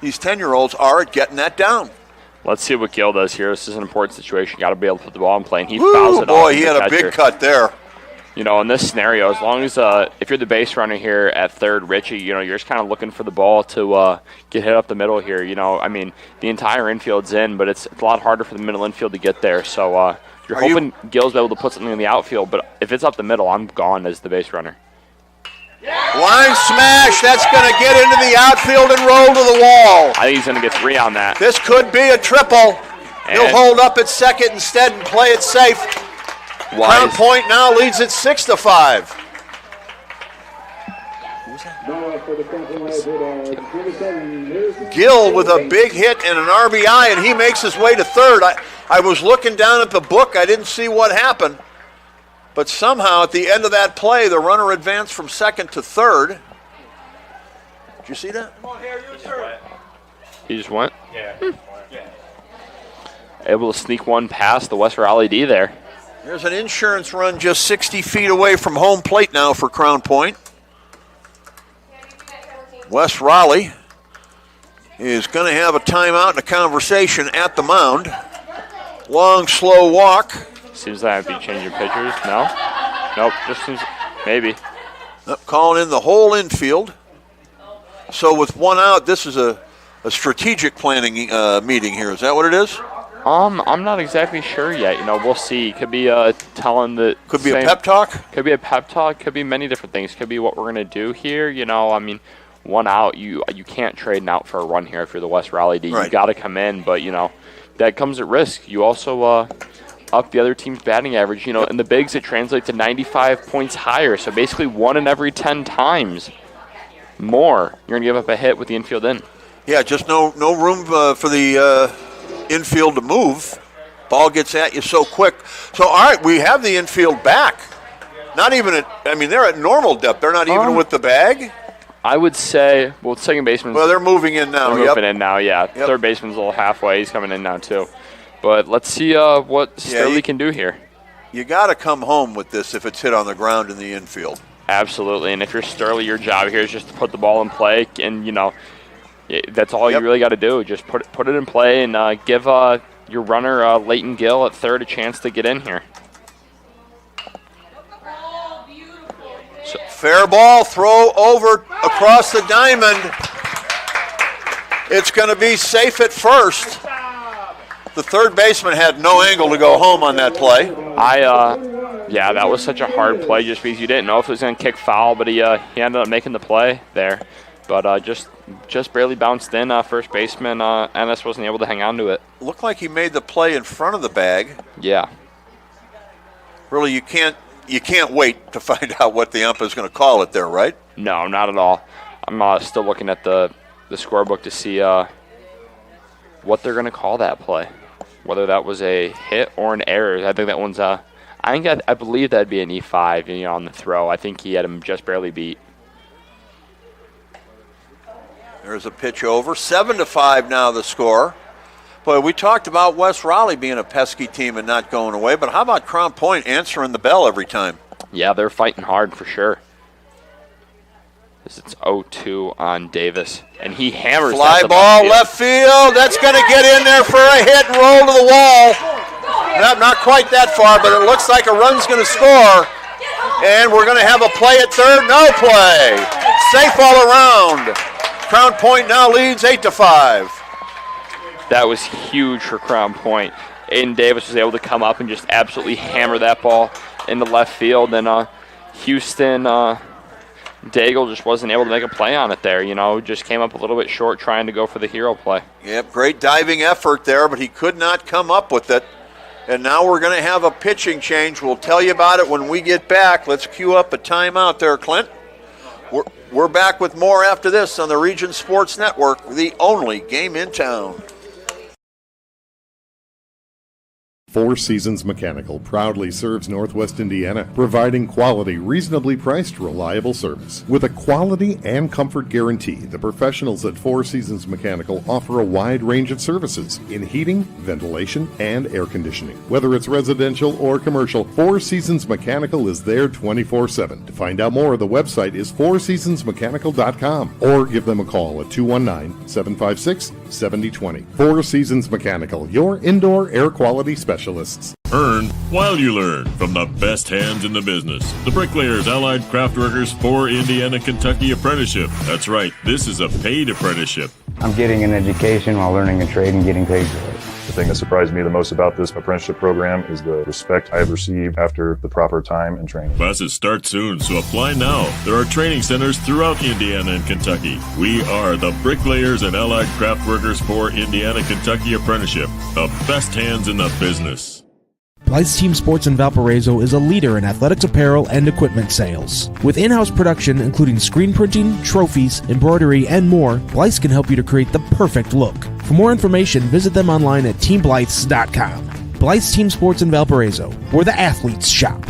these 10-year-olds are at getting that down. Let's see what Gill does here. This is an important situation. Got to be able to put the ball in play, and he fouls it off. Boy, he had a big cut there. In this scenario, as long as if you're the base runner here at third, Richie, you're just kind of looking for the ball to get hit up the middle here. The entire infield's in, but it's a lot harder for the middle infield to get there. So you're hoping Gill's able to put something in the outfield, but if it's up the middle, I'm gone as the base runner. Line smash. That's going to get into the outfield and roll to the wall. I think he's going to get 3 on that. This could be a triple. He'll hold up at second instead and play it safe. Crown Point now leads it 6-5. Gill with a big hit and an RBI, and he makes his way to third. I was looking down at the book. I didn't see what happened. But somehow at the end of that play, the runner advanced from second to third. Did you see that? He just went? Yeah. Able to sneak one past the West Raleigh D there. There's an insurance run just 60 feet away from home plate now for Crown Point. West Raleigh is going to have a timeout and a conversation at the mound. Long, slow walk. Seems like I'd be changing pitchers. No? Nope. Just seems maybe. Calling in the whole infield. So with one out, this is a strategic planning meeting here. Is that what it is? I'm not exactly sure yet. We'll see. Could be telling the Could be a pep talk. Could be a pep talk. Could be many different things. Could be what we're gonna do here. One out. You can't trade an out for a run here if you're the West Raleigh D. Right. You got to come in, but that comes at risk. You also up the other team's batting average. In the bigs it translates to 95 points higher. So basically 1 in every 10 times more you're gonna give up a hit with the infield in. Yeah, just no room for the infield to move. Ball gets at you so quick. So, all right, we have the infield back. Not even they're at normal depth. They're not even with the bag. I would say, second baseman. Well, they're moving in now. They're moving in now, yeah. Yep. Third baseman's a little halfway. He's coming in now, too. But let's see what Sterling can do here. You got to come home with this if it's hit on the ground in the infield. Absolutely. And if you're Sterling, your job here is just to put the ball in play. And, that's all you really got to do. Just put it in play and give your runner, Leighton Gill, at third a chance to get in here. So, fair ball, throw over across the diamond. It's going to be safe at first. The third baseman had no angle to go home on that play. Yeah, that was such a hard play just because you didn't know if it was going to kick foul, but he ended up making the play there. But just barely bounced in. First baseman Ennis wasn't able to hang on to it. Looked like he made the play in front of the bag. Yeah. Really, you can't wait to find out what the ump is going to call it there, right? No, not at all. I'm still looking at the scorebook to see what they're going to call that play, whether that was a hit or an error. I think that one's I believe that'd be an E5 on the throw. I think he had him just barely beat. There's a pitch over. 7-5 now the score. Boy, we talked about West Raleigh being a pesky team and not going away, but how about Crown Point answering the bell every time? Yeah, they're fighting hard for sure. It's 0-2 on Davis, and he hammers fly ball left field. That's going to get in there for a hit and roll to the wall. Not quite that far, but it looks like a run's going to score. And we're going to have a play at third. No play. Safe all around. Crown Point now leads 8-5. That was huge for Crown Point. Aiden Davis was able to come up and just absolutely hammer that ball into left field. And Houston Daigle just wasn't able to make a play on it there. Just came up a little bit short trying to go for the hero play. Yep, great diving effort there, but he could not come up with it. And now we're going to have a pitching change. We'll tell you about it when we get back. Let's cue up a timeout there, Clint. We're back with more after this on the Region Sports Network, the only game in town. Four Seasons Mechanical proudly serves Northwest Indiana, providing quality, reasonably priced, reliable service. With a quality and comfort guarantee, the professionals at Four Seasons Mechanical offer a wide range of services in heating, ventilation, and air conditioning. Whether it's residential or commercial, Four Seasons Mechanical is there 24/7. To find out more, the website is fourseasonsmechanical.com or give them a call at 219-756-7020. Four Seasons Mechanical, your indoor air quality specialist. Earn while you learn from the best hands in the business. The Bricklayers Allied Craftworkers for Indiana, Kentucky Apprenticeship. That's right, this is a paid apprenticeship. I'm getting an education while learning a trade and getting paid for it. The thing that surprised me the most about this apprenticeship program is the respect I have received after the proper time and training. Classes start soon, so apply now. There are training centers throughout Indiana and Kentucky. We are the Bricklayers and Allied Craftworkers for Indiana, Kentucky Apprenticeship. The best hands in the business. Blythe's Team Sports in Valparaiso is a leader in athletics apparel and equipment sales. With in-house production including screen printing, trophies, embroidery, and more, Blythe's can help you to create the perfect look. For more information, visit them online at teamblythes.com. Blythe's Team Sports in Valparaiso, where the athletes shop.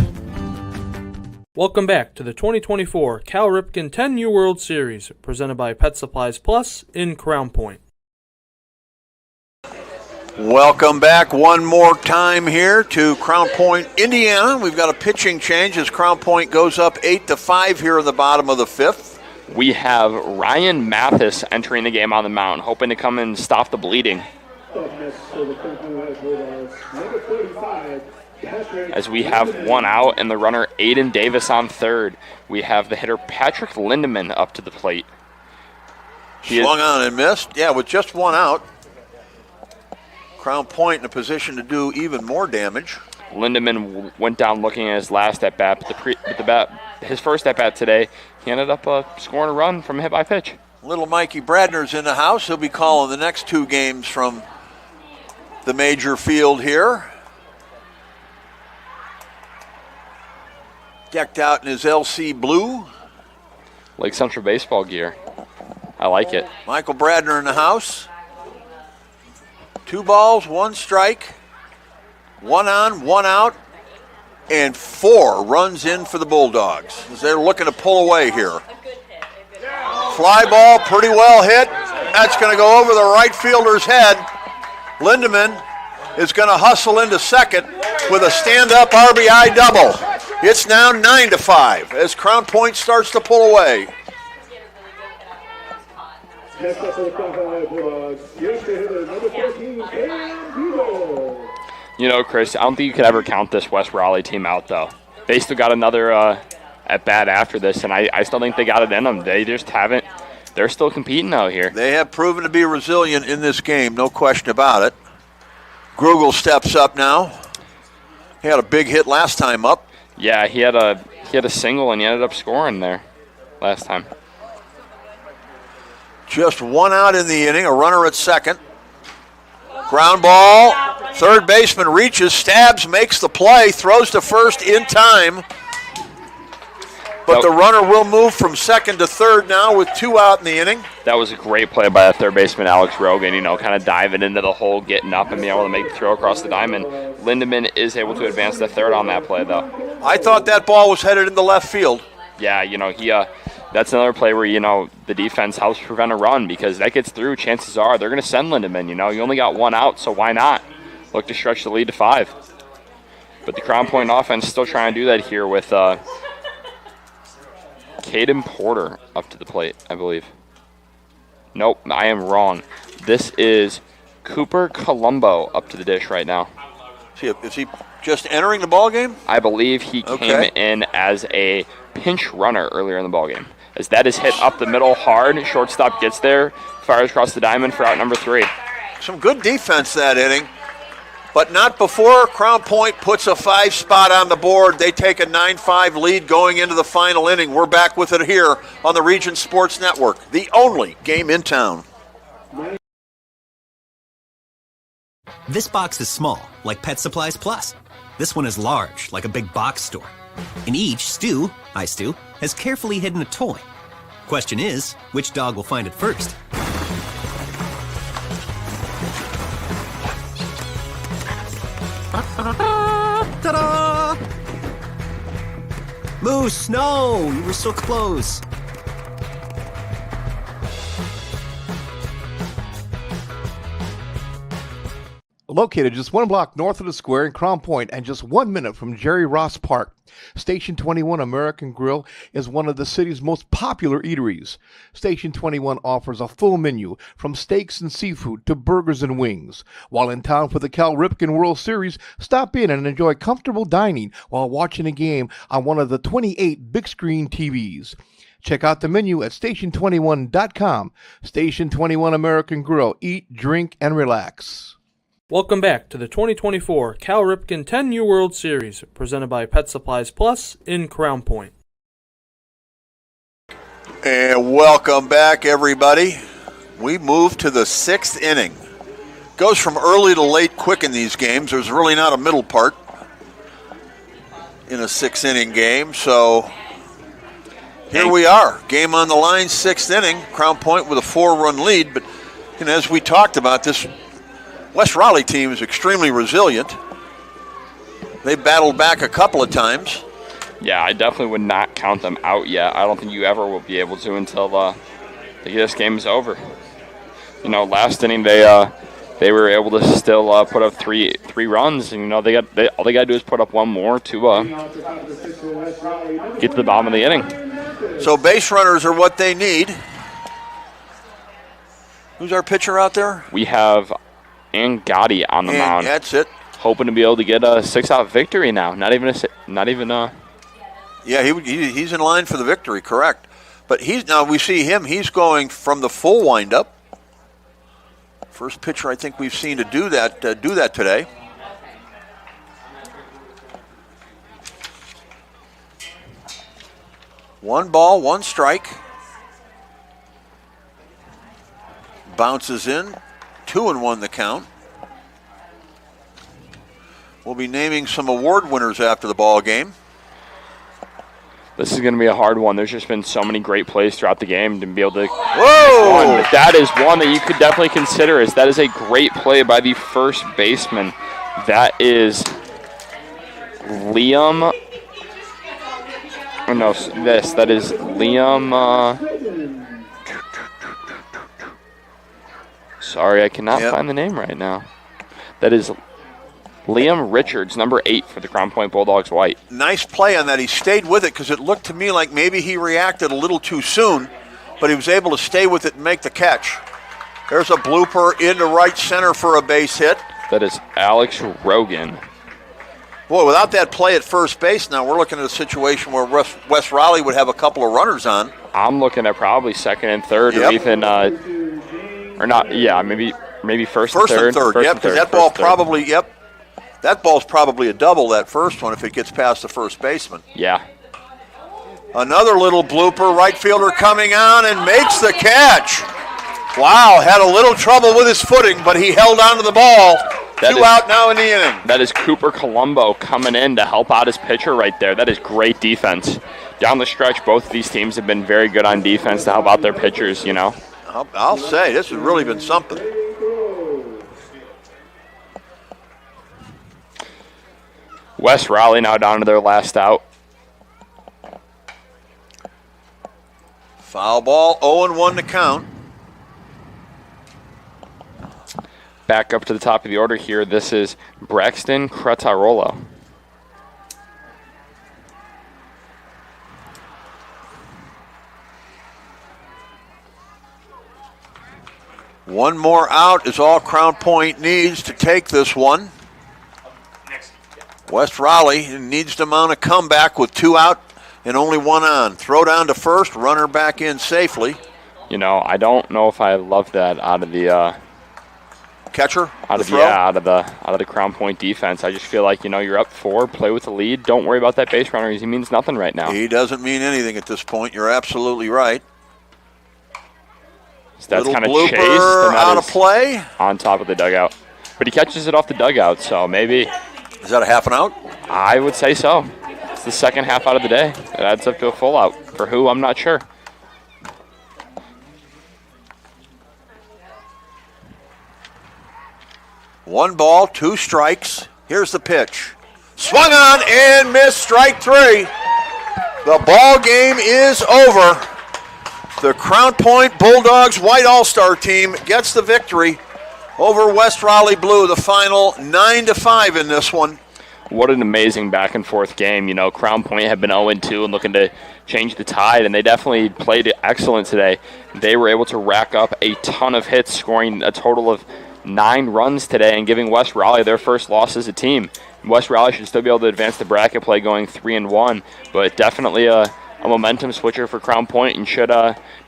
Welcome back to the 2024 Cal Ripken 10U World Series, presented by Pet Supplies Plus in Crown Point. Welcome back one more time here to Crown Point, Indiana. We've got a pitching change as Crown Point goes up 8-5 here in the bottom of the fifth. We have Ryan Mathis entering the game on the mound, hoping to come and stop the bleeding. As we have one out and the runner Aiden Davis on third, we have the hitter Patrick Lindeman up to the plate. Swung on and missed. Yeah, with just one out. Crown Point in a position to do even more damage. Lindemann went down looking at his last at bat, but his first at bat today, he ended up scoring a run from a hit by pitch. Little Mikey Bradner's in the house. He'll be calling the next 2 games from the major field here. Decked out in his LC blue. Lake Central baseball gear. I like it. Michael Bradner in the house. 2 balls, 1 strike. 1 on, 1 out, and 4 runs in for the Bulldogs as they're looking to pull away here. Fly ball, pretty well hit. That's going to go over the right fielder's head. Lindemann is going to hustle into second with a stand-up RBI double. It's now 9-5 as Crown Point starts to pull away. Next up for the Crown Point Bulldogs, youngster hitter number 14, Cam. You know, Chris, I don't think you could ever count this West Raleigh team out, though. They still got another at-bat after this, and I still think they got it in them. They just haven't. They're still competing out here. They have proven to be resilient in this game, no question about it. Grugel steps up now. He had a big hit last time up. Yeah, he had a single, and he ended up scoring there last time. Just 1 out in the inning, a runner at second. Ground ball, third baseman reaches, stabs, makes the play, throws to first in time. But the runner will move from second to third now with 2 out in the inning. That was a great play by that third baseman, Alex Rogan, kind of diving into the hole, getting up, and being able to make the throw across the diamond. Lindemann is able to advance to third on that play, though. I thought that ball was headed into left field. Yeah, that's another play where, the defense helps prevent a run because that gets through. Chances are they're going to send Lindemann. You only got 1 out, so why not? Look to stretch the lead to 5. But the Crown Point offense is still trying to do that here with Caden Porter up to the plate, I believe. Nope, I am wrong. This is Cooper Colombo up to the dish right now. Is he just entering the ball game? I believe he came in as a pinch runner earlier in the ball game. As that is hit up the middle hard, shortstop gets there, fires across the diamond for out number 3. Some good defense that inning, but not before Crown Point puts a 5 spot on the board. They take a 9-5 lead going into the final inning. We're back with it here on the Region Sports Network, the only game in town. This box is small, like Pet Supplies Plus. This one is large, like a big box store. In each, Stu, has carefully hidden a toy. Question is, which dog will find it first? Ta-da! Moose, no! You were so close. Located just 1 block north of the square in Crown Point and just 1 minute from Jerry Ross Park, Station 21 American Grill is one of the city's most popular eateries. Station 21 offers a full menu from steaks and seafood to burgers and wings. While in town for the Cal Ripken World Series, stop in and enjoy comfortable dining while watching a game on one of the 28 big screen TVs. Check out the menu at station21.com. Station 21 American Grill. Eat, drink, and relax. Welcome back to the 2024 Cal Ripken 10U World Series, presented by Pet Supplies Plus in Crown Point. And welcome back, everybody. We move to the 6th inning. Goes from early to late quick in these games. There's really not a middle part in a 6-inning game. So here we are. Game on the line, 6th inning. Crown Point with a 4-run lead. But as we talked about, this West Raleigh team is extremely resilient. They battled back a couple of times. Yeah, I definitely would not count them out yet. I don't think you ever will be able to until this game is over. Last inning they were able to still put up three runs, and all they got to do is put up one more to get to the bottom of the inning. So base runners are what they need. Who's our pitcher out there? We have Gotti on the mound. That's it. Hoping to be able to get a 6-out victory now. Yeah, he's in line for the victory, correct. But we see him. He's going from the full windup First pitcher I think we've seen to do that today. One ball, one strike. Bounces in, 2-1 the count. We'll be naming some award winners after the ball game. This is going to be a hard one. There's just been so many great plays throughout the game to be able to. Whoa! That is one that you could definitely consider. That is a great play by the first baseman. That is Liam. Oh, no, that is Liam. Sorry, I cannot find the name right now. That is Liam Richards, number 8 for the Crown Point Bulldogs white. Nice play on that. He stayed with it because it looked to me like maybe he reacted a little too soon, but he was able to stay with it and make the catch. There's a blooper into right center for a base hit. That is Alex Rogan. Boy, without that play at first base, now we're looking at a situation where West Raleigh would have a couple of runners on. I'm looking at probably second and third, or even, or not. Yeah, maybe first and third. Because that ball probably, that ball's probably a double, that first one, if it gets past the first baseman. Yeah. Another little blooper, right fielder coming on and makes the catch. Wow, had a little trouble with his footing, but he held on to the ball. Two out now in the inning. That is Cooper Colombo coming in to help out his pitcher right there. That is great defense. Down the stretch, both of these teams have been very good on defense to help out their pitchers, you know. I'll say, this has really been something. West Raleigh now down to their last out. Foul ball, 0-1 to count. Back up to the top of the order here. This is Braxton Cretarola. One more out is all Crown Point needs to take this one. West Raleigh needs to mount a comeback with 2 out and only 1 on. Throw down to first, runner back in safely. You know, I don't know if I love that out of the catcher. Out of the Crown Point defense. I just feel like, you know, you're up 4, play with the lead. Don't worry about that base runner. He means nothing right now. He doesn't mean anything at this point. You're absolutely right. So that's kind of blooper chased. And out of play. On top of the dugout. But he catches it off the dugout, so maybe. Is that a half an out? I would say so. It's the second half out of the day. It adds up to a full out. For who, I'm not sure. One ball, 2 strikes. Here's the pitch. Swung on and missed, strike 3. The ball game is over. The Crown Point Bulldogs White All-Star team gets the victory over West Raleigh Blue. The final 9-5 in this one. What an amazing back and forth game. You know, Crown Point had been 0-2 and looking to change the tide, and they definitely played excellent today. They were able to rack up a ton of hits, scoring a total of 9 runs today and giving West Raleigh their first loss as a team. West Raleigh should still be able to advance the bracket play going 3-1, but definitely a momentum switcher for Crown Point and should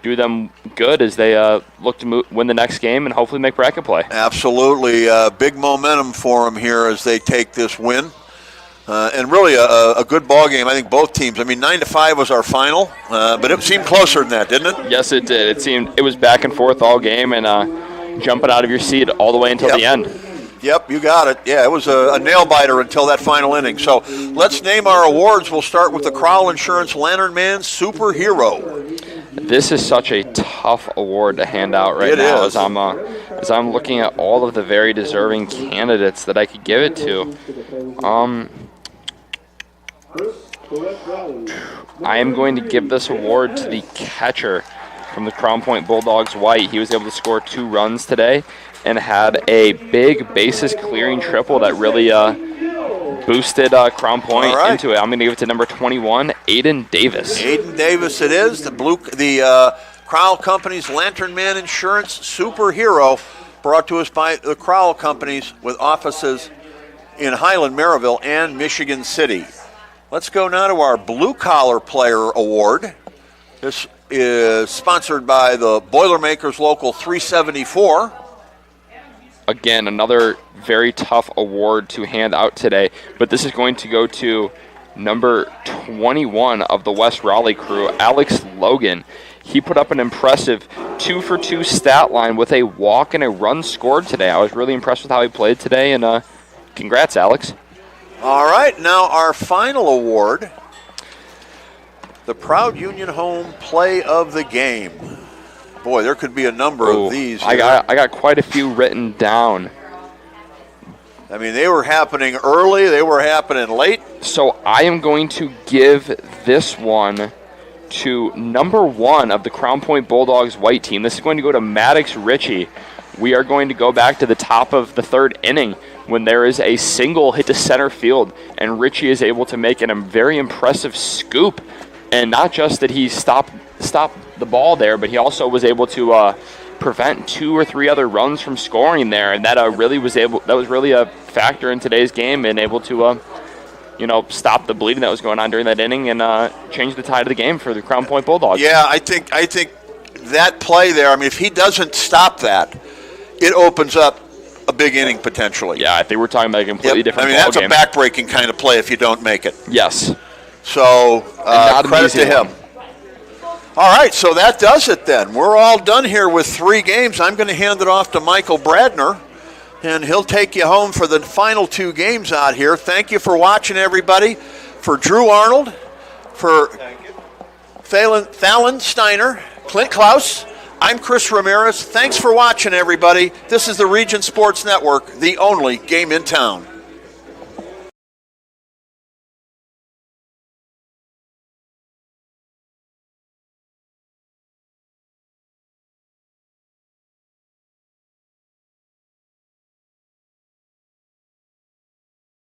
do them good as they look to win the next game and hopefully make bracket play. Absolutely. Big momentum for them here as they take this win. And really a good ball game. I think both teams. I mean, 9-5 was our final, but it seemed closer than that, didn't it? Yes, it did. It was back and forth all game and jumping out of your seat all the way until the end. Yep, you got it. Yeah, it was a nail-biter until that final inning. So let's name our awards. We'll start with the Crowell Insurance Lantern Man Superhero. This is such a tough award to hand out right now as I'm looking at all of the very deserving candidates that I could give it to. I am going to give this award to the catcher from the Crown Point Bulldogs White. He was able to score 2 runs today and had a big bases clearing triple that really boosted Crown Point into it. I'm going to give it to number 21, Aiden Davis. Aiden Davis it is, the Crowell Company's Lantern Man Insurance Superhero, brought to us by the Crowell Companies with offices in Highland, Maryville, and Michigan City. Let's go now to our Blue Collar Player Award. This is sponsored by the Boilermakers Local 374. again, another very tough award to hand out today, but this is going to go to number 21 of the West Raleigh crew, Alex Logan. He put up an impressive 2-for-2 stat line with a walk and a run scored today. I was really impressed with how he played today, and congrats, Alex. All right, now our final award, the Proud Union Home Play of the Game. Boy, there could be a number of these. I got quite a few written down. I mean, they were happening early, they were happening late. So I am going to give this one to number 1 of the Crown Point Bulldogs white team. This is going to go to Maddox Ritchie. We are going to go back to the top of the 3rd inning when there is a single hit to center field, and Ritchie is able to make a very impressive scoop. And not just that he stopped the ball there, but he also was able to prevent 2 or 3 other runs from scoring there, and that was really a factor in today's game, and able to stop the bleeding that was going on during that inning and change the tide of the game for the Crown Point Bulldogs. Yeah, I think that play there, I mean, if he doesn't stop that, it opens up a big inning potentially. Yeah, I think we're talking about a completely different ball that's game. a backbreaking kind of play if you don't make it. Yes. So credit to him. All right, so that does it then. We're all done here with 3 games. I'm going to hand it off to Michael Bradner, and he'll take you home for the final 2 games out here. Thank you for watching, everybody. For Drew Arnold, for Fallon Steiner, Clint Klaus, I'm Chris Ramirez. Thanks for watching, everybody. This is the Region Sports Network, the only game in town.